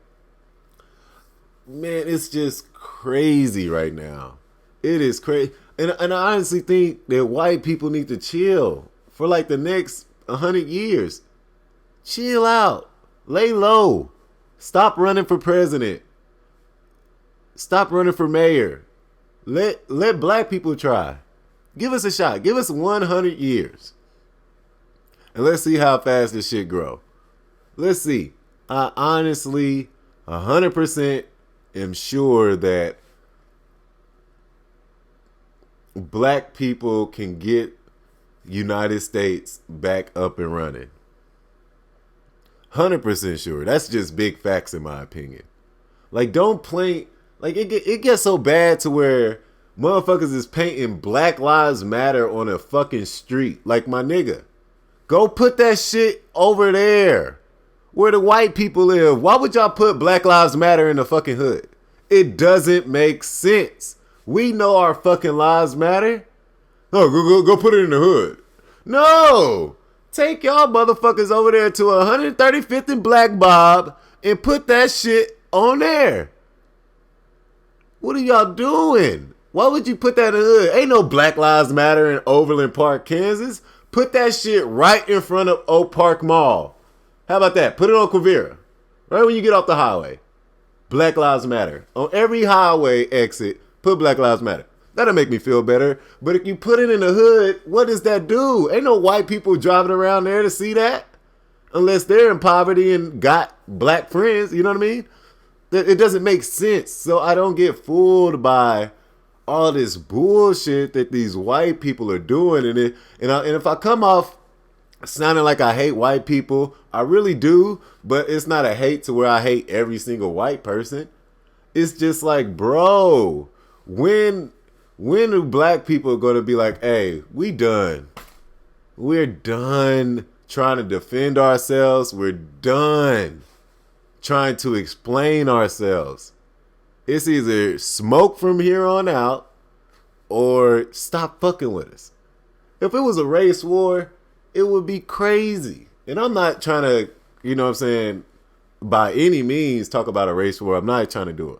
Man, it's just crazy right now. It is crazy. And I honestly think that white people need to chill for like the next 100 years. Chill out. Lay low. Stop running for president. Stop running for mayor. Let black people try. Give us a shot. Give us 100 years. And let's see how fast this shit grow. Let's see. I honestly 100% am sure that black people can get United States back up and running. 100% sure. That's just big facts in my opinion. Like, don't play. Like, it gets so bad to where motherfuckers is painting Black Lives Matter on a fucking street. Like, my nigga, go put that shit over there where the white people live. Why would y'all put Black Lives Matter in the fucking hood? It doesn't make sense. We know our fucking lives matter. No, go put it in the hood. No. Take y'all motherfuckers over there to 135th and Black Bob and put that shit on there. What are y'all doing? Why would you put that in the hood? Ain't no Black Lives Matter in Overland Park, Kansas. Put that shit right in front of Oak Park Mall. How about that? Put it on Quivira. Right when you get off the highway. Black Lives Matter. On every highway exit, put Black Lives Matter. That'll make me feel better. But if you put it in the hood, what does that do? Ain't no white people driving around there to see that. Unless they're in poverty and got black friends. You know what I mean? It doesn't make sense. So I don't get fooled by all this bullshit that these white people are doing. And if I come off sounding like I hate white people, I really do. But it's not a hate to where I hate every single white person. It's just like, bro, when are black people going to be like, hey, we done. We're done trying to defend ourselves. We're done trying to explain ourselves. It's either smoke from here on out or stop fucking with us. If it was a race war, it would be crazy. And I'm not trying to, you know what I'm saying, by any means talk about a race war. I'm not trying to do it.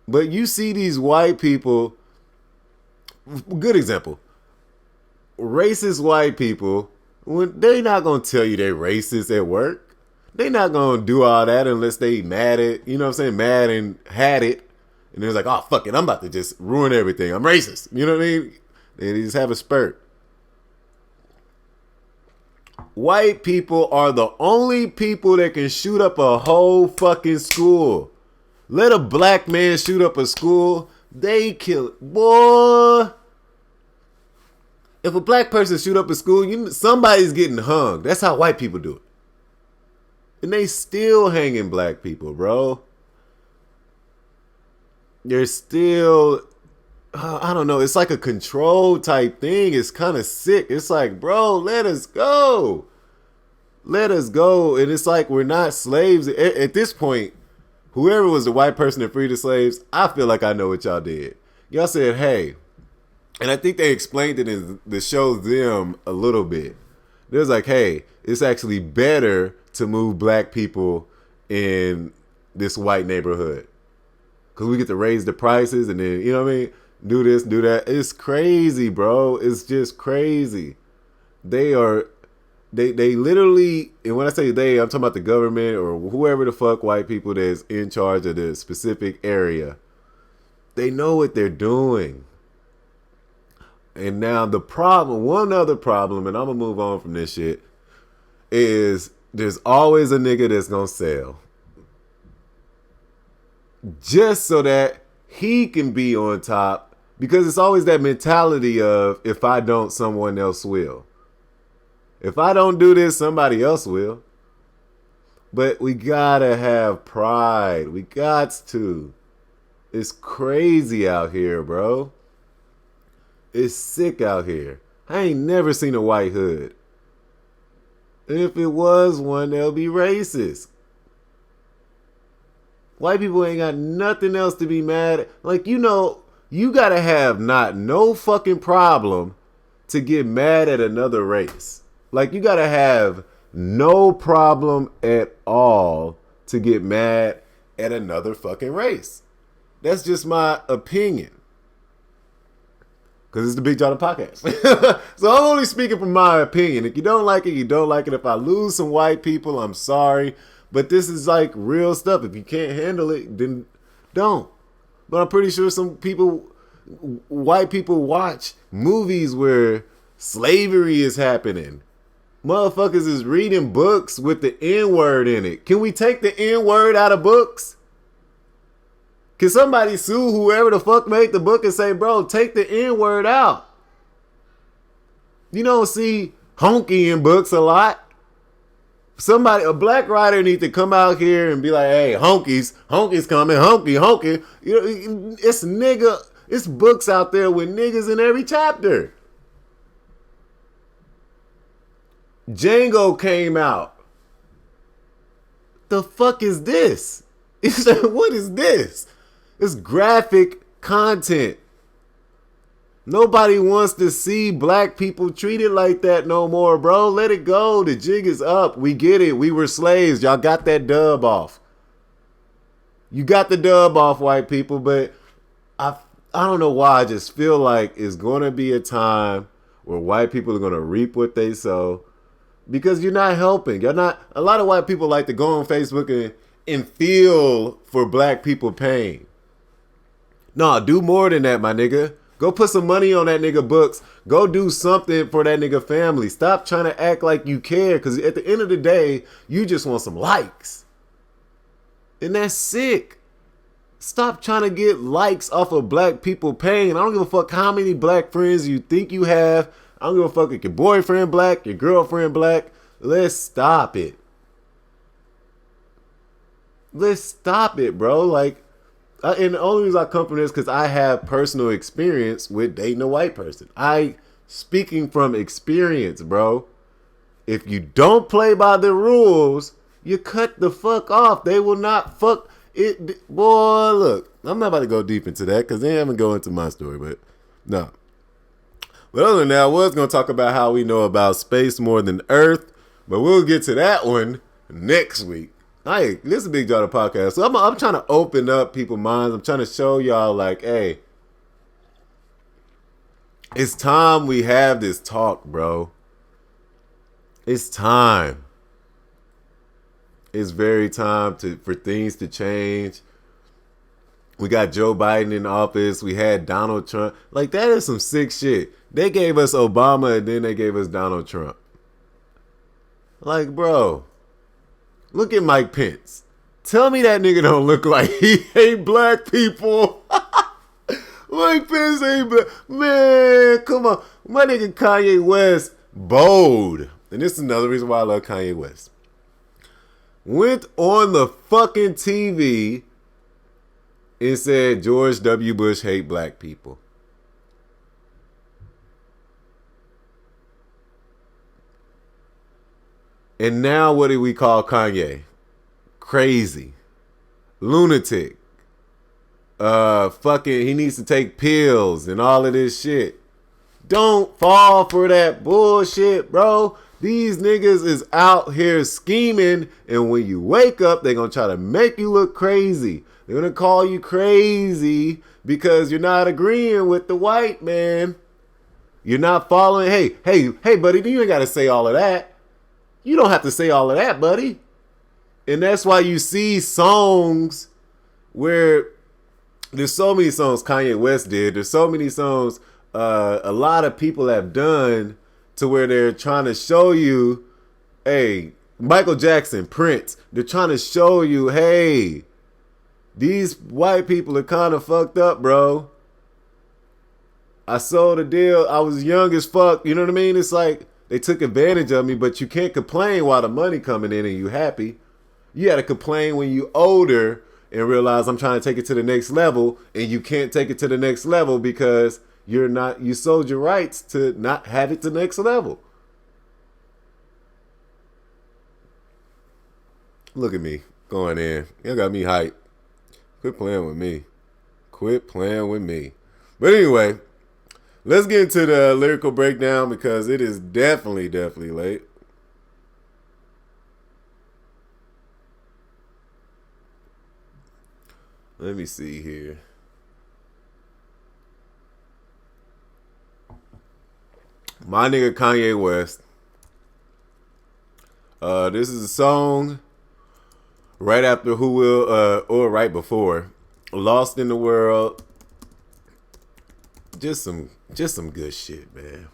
But you see these white people, good example, racist white people, when they not going to tell you they're racist at work. They not going to do all that unless they mad at, you know what I'm saying, mad and had it. And they're like, oh, fuck it, I'm about to just ruin everything. I'm racist. You know what I mean? They just have a spurt. White people are the only people that can shoot up a whole fucking school. Let a black man shoot up a school, they kill it. Boy. If a black person shoot up a school, somebody's getting hung. That's how white people do it. And they still hanging black people, bro. there's still, I don't know, it's like a control type thing. It's kind of sick. It's like, bro, let us go. Let us go. And it's like we're not slaves. At this point, whoever was the white person that freed the slaves, I feel like I know what y'all did. Y'all said, hey, and I think they explained it in the show Them a little bit. They was like, hey, it's actually better to move black people in this white neighborhood. Because we get to raise the prices and then, you know what I mean? Do this, do that. It's crazy, bro. It's just crazy. They literally, and when I say they, I'm talking about the government or whoever the fuck white people that's in charge of the specific area. They know what they're doing. And now the problem, one other problem, and I'm going to move on from this shit, is there's always a nigga that's going to sell. Just so that he can be on top. Because it's always that mentality of, if I don't, someone else will. If I don't do this, somebody else will. But we gotta have pride. We gots to. It's crazy out here, bro. It's sick out here. I ain't never seen a white hood. And if it was one, they'll be racist. White people ain't got nothing else to be mad at. Like, you know, you gotta have no fucking problem to get mad at another race. Like, you gotta have no problem at all to get mad at another fucking race. That's just my opinion. Because it's the Big Jawhdin podcast. So I'm only speaking from my opinion. If you don't like it, you don't like it. If I lose some white people, I'm sorry. But this is like real stuff. If you can't handle it, then don't. But I'm pretty sure some people, white people, watch movies where slavery is happening. Motherfuckers is reading books with the N-word in it. Can we take the N-word out of books? Can somebody sue whoever the fuck made the book and say, bro, take the N-word out? You don't see honky in books a lot. A black writer needs to come out here and be like, hey, honky's coming, honky. You know, it's books out there with niggas in every chapter. Django came out. The fuck is this? He said, what is this? It's graphic content. Nobody wants to see black people treated like that no more, bro. Let it go. The jig is up. We get it. We were slaves. Y'all got that dub off. You got the dub off, white people, but I don't know why. I just feel like it's going to be a time where white people are going to reap what they sow because you're not helping. You're not. A lot of white people like to go on Facebook and feel for black people pain. No, do more than that, my nigga. Go put some money on that nigga books. Go do something for that nigga family. Stop trying to act like you care, because at the end of the day, you just want some likes. And that's sick. Stop trying to get likes off of black people pain. I don't give a fuck how many black friends you think you have. I don't give a fuck if your boyfriend black, your girlfriend black. Let's stop it. Let's stop it, bro. Like, and the only reason I come from this because I have personal experience with dating a white person. Speaking from experience, bro. If you don't play by the rules, you cut the fuck off. They will not fuck it. Boy, look, I'm not about to go deep into that because they haven't go into my story, but no. But other than that, I was going to talk about how we know about space more than Earth, but we'll get to that one next week. Hey, this is a Big Jawhdin podcast. So I'm trying to open up people's minds. I'm trying to show y'all like, hey, it's time we have this talk, bro. It's time. It's very time for things to change. We got Joe Biden in office. We had Donald Trump. Like, that is some sick shit. They gave us Obama and then they gave us Donald Trump. Like, bro. Look at Mike Pence. Tell me that nigga don't look like he hate black people. Mike Pence ain't black. Man, come on. My nigga Kanye West, bold. And this is another reason why I love Kanye West. Went on the fucking TV It said George W. Bush hate black people. And now what do we call Kanye? Crazy. Lunatic. Fucking, he needs to take pills and all of this shit. Don't fall for that bullshit, bro. These niggas is out here scheming, and when you wake up, they're gonna try to make you look crazy. They're gonna call you crazy because you're not agreeing with the white man. You're not following. Hey, buddy, you ain't gotta say all of that. You don't have to say all of that, buddy. And that's why you see songs where there's so many songs Kanye West did. There's so many songs a lot of people have done to where they're trying to show you, hey, Michael Jackson, Prince, they're trying to show you, hey, these white people are kind of fucked up, bro. I sold a deal. I was young as fuck. You know what I mean? It's like they took advantage of me, but you can't complain while the money coming in and you happy. You got to complain when you older and realize I'm trying to take it to the next level, and you can't take it to the next level because you sold your rights to not have it to the next level. Look at me going in. You got me hyped. Quit playing with me. Quit playing with me. But anyway, let's get into the lyrical breakdown because it is definitely late. Let me see here. My nigga Kanye West. This is a song right after Who Will, or right before Lost in the World. Just some good shit, man.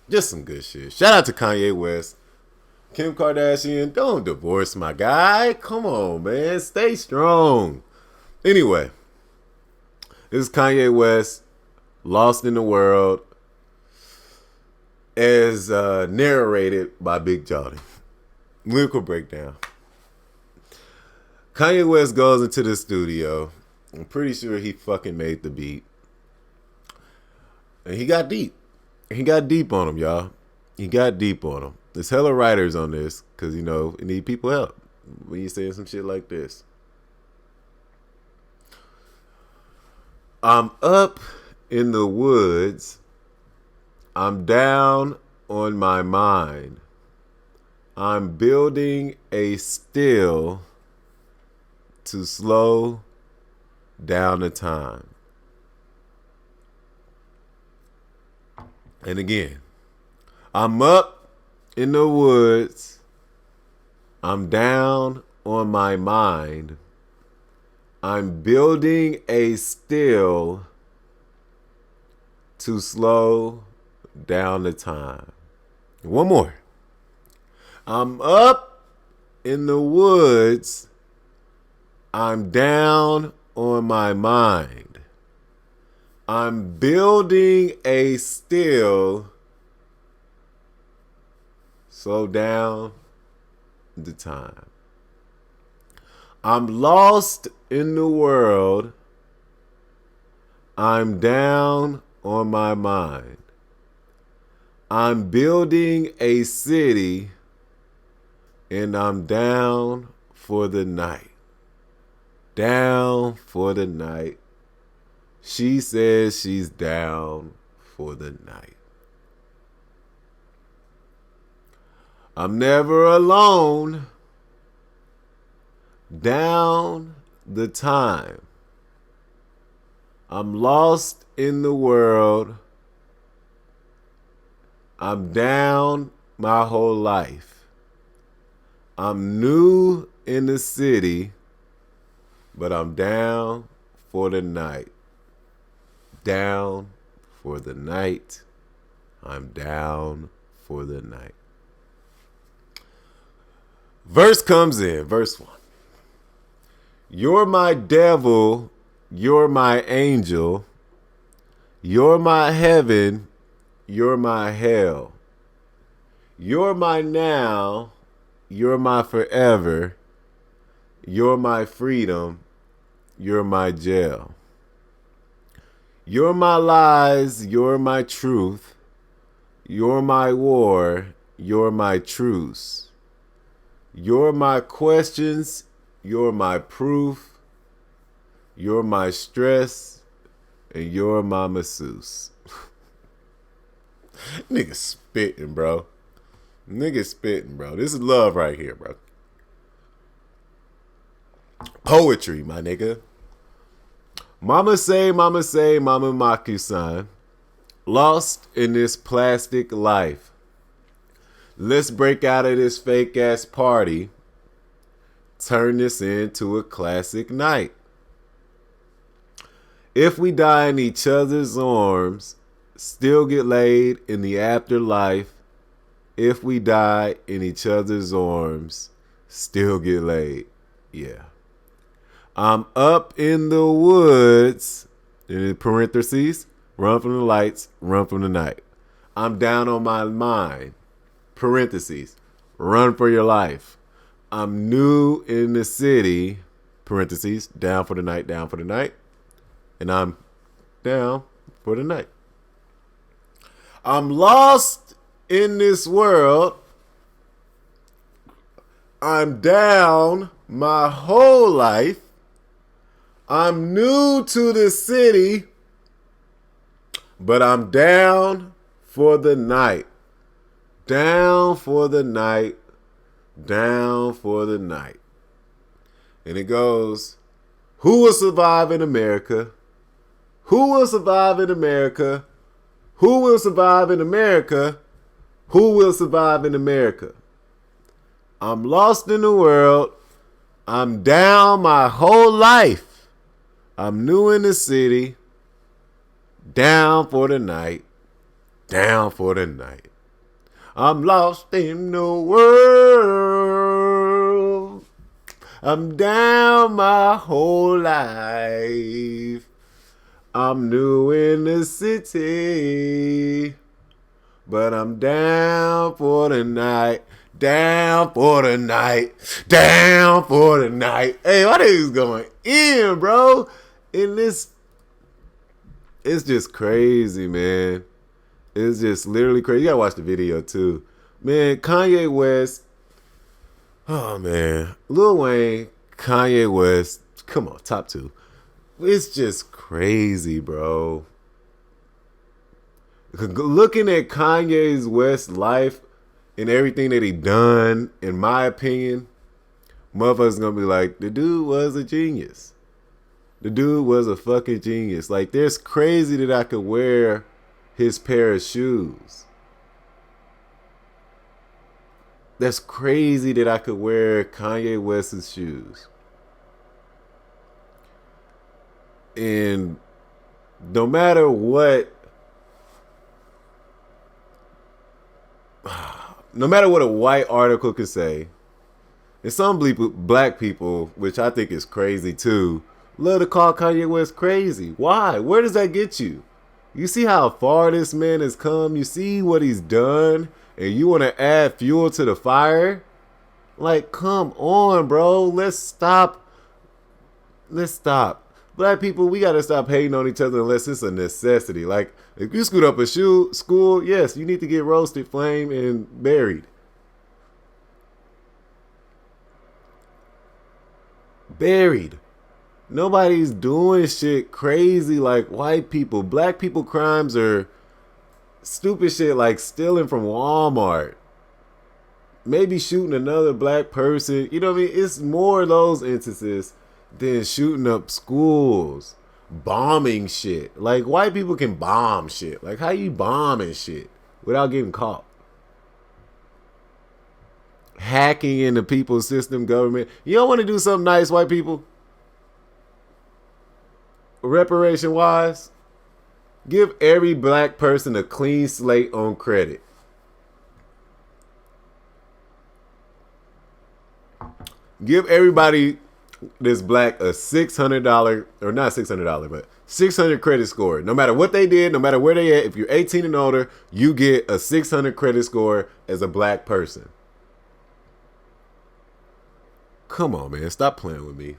Just some good shit. Shout out to Kanye West. Kim Kardashian, don't divorce my guy. Come on, man. Stay strong. Anyway, this is Kanye West, Lost in the World, as narrated by Big Jawhdin. Lyrical breakdown. Kanye West goes into the studio. I'm pretty sure he fucking made the beat. And he got deep. He got deep on him, y'all. He got deep on him. There's hella writers on this because, you know, you need people help when you saying some shit like this. I'm up in the woods. I'm down on my mind. I'm building a still to slow down the time. And again, I'm up in the woods. I'm down on my mind. I'm building a still to slow down the time. One more. I'm up in the woods. I'm down on my mind. I'm building a still. Slow down the time. I'm lost in the world. I'm down on my mind. I'm building a city, and I'm down for the night. Down for the night. She says she's down for the night. I'm never alone. Down the time. I'm lost in the world. I'm down my whole life. I'm new in the city, but I'm down for the night. Down for the night. I'm down for the night. Verse comes in, verse 1. You're my devil, you're my angel, you're my heaven, you're my hell. You're my now, you're my forever, you're my freedom, you're my jail. You're my lies, you're my truth. You're my war, you're my truce. You're my questions, you're my proof. You're my stress, and you're my masseuse. Nigga spitting, bro. Nigga spitting, bro. This is love right here, bro. Poetry, my nigga. Mama say, mama mock you, son. Lost in this plastic life. Let's break out of this fake ass party. Turn this into a classic night. If we die in each other's arms, still get laid in the afterlife. If we die in each other's arms, still get laid. Yeah. I'm up in the woods, in parentheses, run from the lights, run from the night. I'm down on my mind, parentheses, run for your life. I'm new in the city, parentheses, down for the night, down for the night. And I'm down for the night. I'm lost in this world. I'm down my whole life. I'm new to the city, but I'm down for the night. Down for the night. Down for the night. And it goes, who will survive in America? Who will survive in America? Who will survive in America? Who will survive in America? I'm lost in the world. I'm down my whole life. I'm new in the city. Down for the night. Down for the night. I'm lost in the world. I'm down my whole life. I'm new in the city, but I'm down for the night, down for the night, down for the night. Hey, why niggas going in, bro? In this, it's just crazy, man. It's just literally crazy. You gotta watch the video too. Man, Kanye West, oh man. Lil Wayne, Kanye West, come on, top two. It's just crazy, bro. Looking at Kanye's West life and everything that he done, in my opinion, motherfuckers gonna be like, the dude was a genius. The dude was a fucking genius. Like, there's crazy that I could wear his pair of shoes. That's crazy that I could wear Kanye West's shoes. And no matter what, a white article could say, and some black people, which I think is crazy too, love to call Kanye West crazy. Why? Where does that get you? You see how far this man has come? You see what he's done? And you want to add fuel to the fire? Like, come on, bro. Let's stop. Black people, we got to stop hating on each other unless it's a necessity. Like, if you scoot up a school, yes, you need to get roasted, flamed, and buried. Buried. Nobody's doing shit crazy like white people. Black people crimes are stupid shit like stealing from Walmart. Maybe shooting another black person. You know what I mean? It's more of those instances than shooting up schools, bombing shit. Like, white people can bomb shit. Like, how you bombing shit without getting caught? Hacking into people's system, government. You don't want to do something nice, white people? Reparation wise, give every black person a clean slate on credit. Give everybody this black a $600, or not $600, but 600 credit score. No matter what they did, no matter where they at, if you're 18 and older, you get a 600 credit score as a black person. Come on, man. Stop playing with me.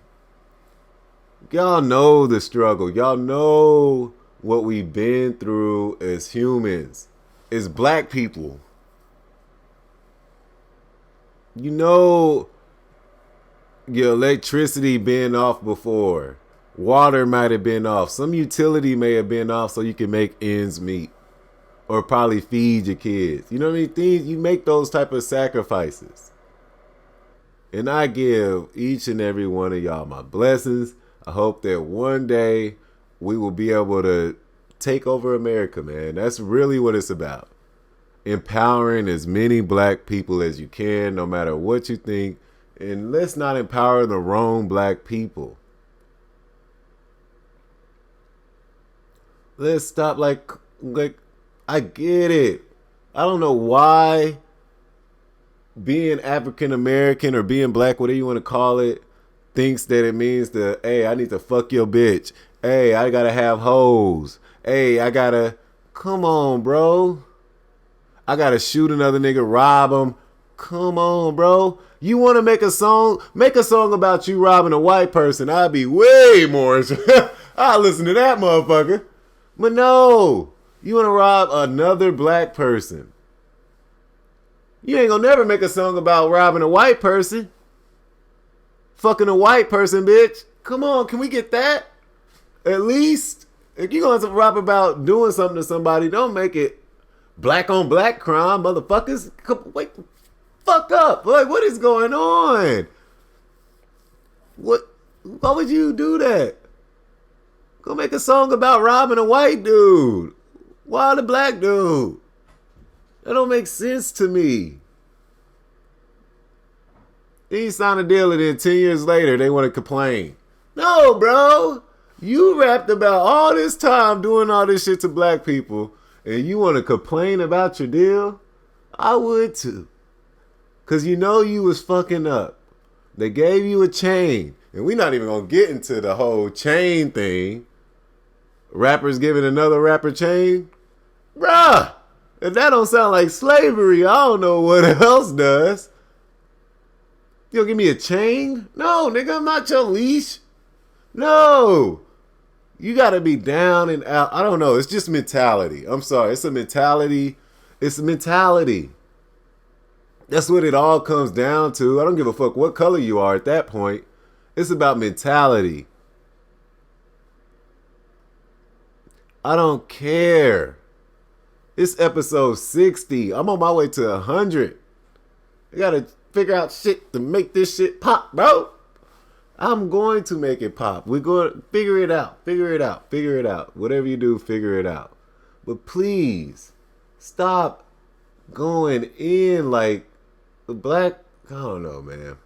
Y'all know the struggle. Y'all know what we've been through as humans, as black people. You know your electricity been off before. Water might have been off. Some utility may have been off so you can make ends meet. Or probably feed your kids. You know what I mean? Things, you make those type of sacrifices. And I give each and every one of y'all my blessings. I hope that one day we will be able to take over America, man. That's really what it's about. Empowering as many black people as you can, no matter what you think. And let's not empower the wrong black people. Let's stop like I get it. I don't know why being African American or being black, whatever you want to call it, thinks that it means that, hey, I need to fuck your bitch. Hey, I gotta have hoes. Hey, I gotta, come on, bro. I gotta shoot another nigga, rob him. Come on, bro. You want to make a song? Make a song about you robbing a white person. I'd be way more. I'll listen to that motherfucker. But no. You want to rob another black person. You ain't gonna never make a song about robbing a white person. Fucking a white person, bitch. Come on, can we get that? At least, if you're gonna rap about doing something to somebody, don't make it black on black crime, motherfuckers. Wake the fuck up. Like, what is going on? Why would you do that? Go make a song about robbing a white dude. Why the black dude? That don't make sense to me. Then you sign a deal and then 10 years later they want to complain. No, bro. You rapped about all this time doing all this shit to black people and you want to complain about your deal? I would too. Because you know you was fucking up. They gave you a chain. And we're not even going to get into the whole chain thing. Rappers giving another rapper chain? Bruh, if that don't sound like slavery, I don't know what else does. You gonna give me a chain? No, nigga, I'm not your leash. No. You gotta be down and out. I don't know. It's just mentality. I'm sorry. It's a mentality. It's a mentality. That's what it all comes down to. I don't give a fuck what color you are at that point. It's about mentality. I don't care. It's episode 60. I'm on my way to 100. I gotta figure out shit to make this shit pop, bro. I'm going to make it pop. We're going to figure it out. Figure it out. Figure it out. Whatever you do, figure it out. But please, stop going in like the black. I don't know, man.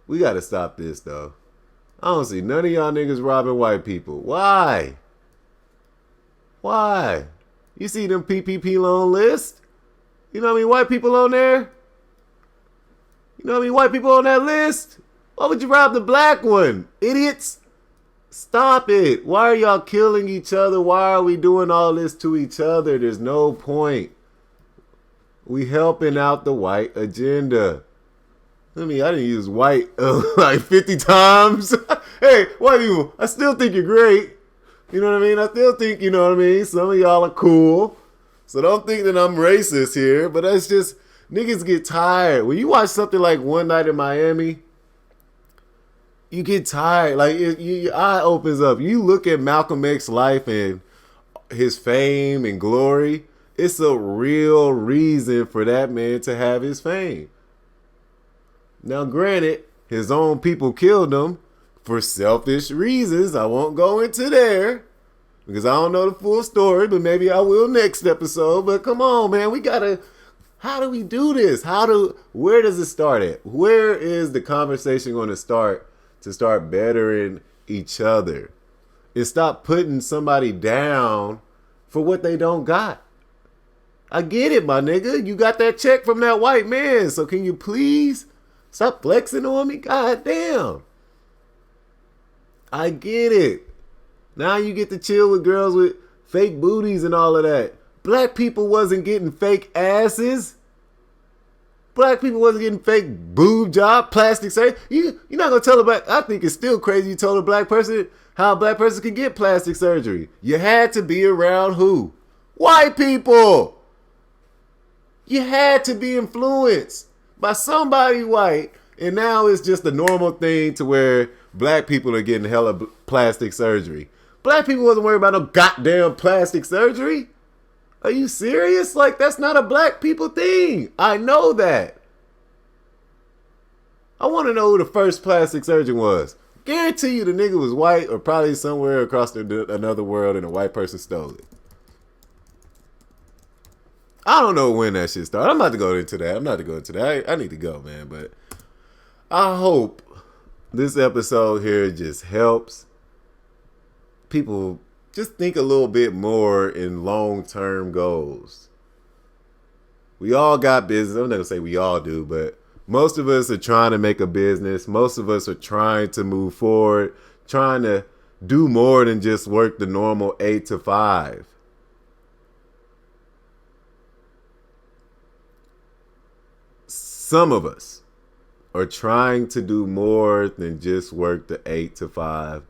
We gotta stop this, though. I don't see none of y'all niggas robbing white people. Why? Why? You see them PPP loan list? You know how many white people on there? You know how many white people on that list? Why would you rob the black one? Idiots. Stop it. Why are y'all killing each other? Why are we doing all this to each other? There's no point. We helping out the white agenda. I mean, I didn't use white like 50 times. Hey, white people, I still think you're great. You know what I mean? I still think, you know what I mean? Some of y'all are cool. So don't think that I'm racist here. But that's just, niggas get tired. When you watch something like One Night in Miami, you get tired. Like, your eye opens up. You look at Malcolm X's life and his fame and glory. It's a real reason for that man to have his fame. Now, granted, his own people killed him for selfish reasons. I won't go into there because I don't know the full story, but maybe I will next episode. But come on, man, we gotta, how do we do this? Where does it start at? Where is the conversation going to start bettering each other? And stop putting somebody down for what they don't got. I get it, my nigga. You got that check from that white man. So can you please stop flexing on me? God damn. I get it. Now you get to chill with girls with fake booties and all of that. Black people wasn't getting fake asses. Black people wasn't getting fake boob job, plastic surgery. You're not gonna tell a black. I think it's still crazy. You told a black person how a black person could get plastic surgery. You had to be around who? White people. You had to be influenced by somebody white, and now it's just a normal thing to where black people are getting hella plastic surgery. Black people wasn't worried about no goddamn plastic surgery. Are you serious? Like, that's not a black people thing. I know that. I want to know who the first plastic surgeon was. Guarantee you the nigga was white or probably somewhere across another world and a white person stole it. I don't know when that shit started. I'm not to go into that. I need to go, man. But I hope this episode here just helps people just think a little bit more in long-term goals. We all got business. I'm not going to say we all do, but most of us are trying to make a business. Most of us are trying to move forward, trying to do more than just work the normal 8 to 5. Some of us are trying to do more than just work the 8 to 5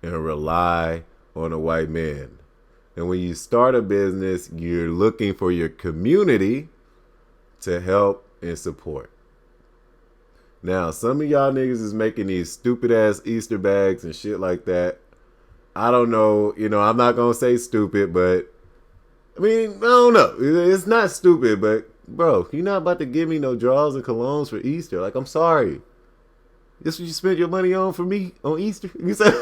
and rely on a white man. And when you start a business, you're looking for your community to help and support. Now, some of y'all niggas is making these stupid ass Easter bags and shit like that. I don't know, I'm not gonna say stupid, but I mean, I don't know. It's not stupid, but bro, you're not about to give me no drawers and colognes for Easter. Like, I'm sorry. This what you spent your money on for me on Easter? You said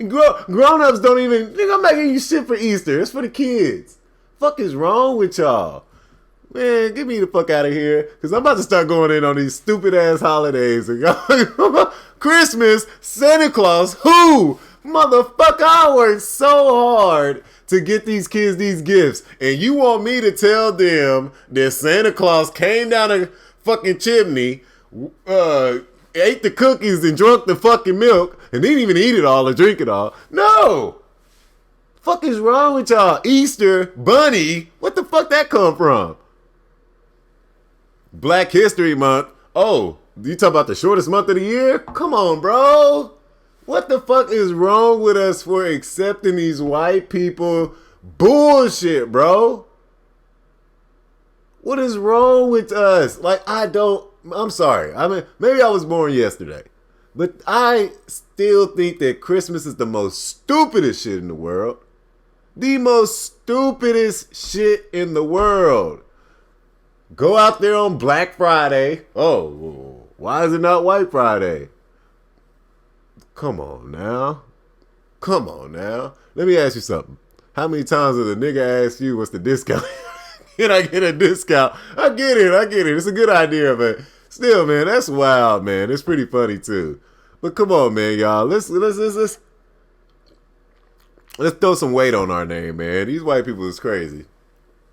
grown-ups don't even, nigga, I'm not giving you shit for Easter. It's for the kids. Fuck is wrong with y'all? Man, get me the fuck out of here. Because I'm about to start going in on these stupid ass holidays. Christmas, Santa Claus, who? Motherfucker, I worked so hard to get these kids these gifts. And you want me to tell them that Santa Claus came down a fucking chimney, ate the cookies and drunk the fucking milk and didn't even eat it all or drink it all. No! Fuck is wrong with y'all? Easter, bunny, what the fuck that come from? Black History Month. Oh, you talk about the shortest month of the year? Come on, bro. What the fuck is wrong with us for accepting these white people bullshit, bro? What is wrong with us? Like, I'm sorry. I mean, maybe I was born yesterday. But I still think that Christmas is the most stupidest shit in the world. The most stupidest shit in the world. Go out there on Black Friday. Oh, why is it not White Friday? Come on now. Let me ask you something. How many times has a nigga asked you what's the discount? Can I get a discount? I get it. It's a good idea, but still, man, that's wild, man. It's pretty funny too. But come on, man, y'all. Let's throw some weight on our name, man. These white people is crazy.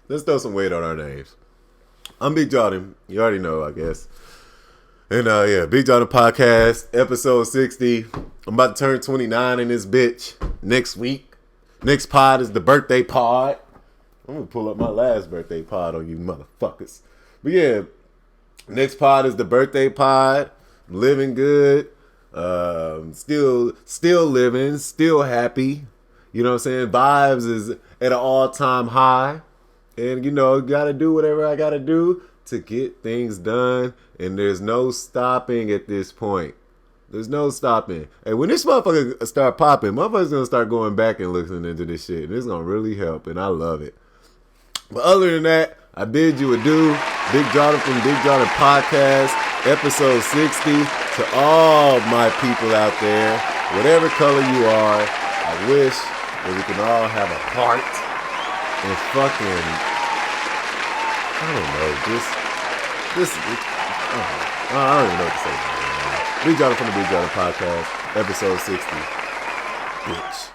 Let's throw some weight on our names. I'm Big Jawhdin. You already know, I guess. And Big Jawhdin Podcast, episode 60. I'm about to turn 29 in this bitch next week. Next pod is the birthday pod. I'm gonna pull up my last birthday pod on you motherfuckers. But yeah, next pod is the birthday pod. Living good. Still living, still happy. You know what I'm saying? Vibes is at an all-time high. And gotta do whatever I gotta do to get things done. And there's no stopping at this point. There's no stopping. And when this motherfucker start popping, motherfuckers gonna start going back and listening into this shit. And it's gonna really help. And I love it. But other than that, I bid you adieu. Big Jawhdin from Big Jawhdin Podcast, episode 60. To all my people out there, whatever color you are, I wish that we can all have a heart and fucking, I don't even know what to say. Big Jawhdin from the Big Jawhdin Podcast, episode 60. Bitch.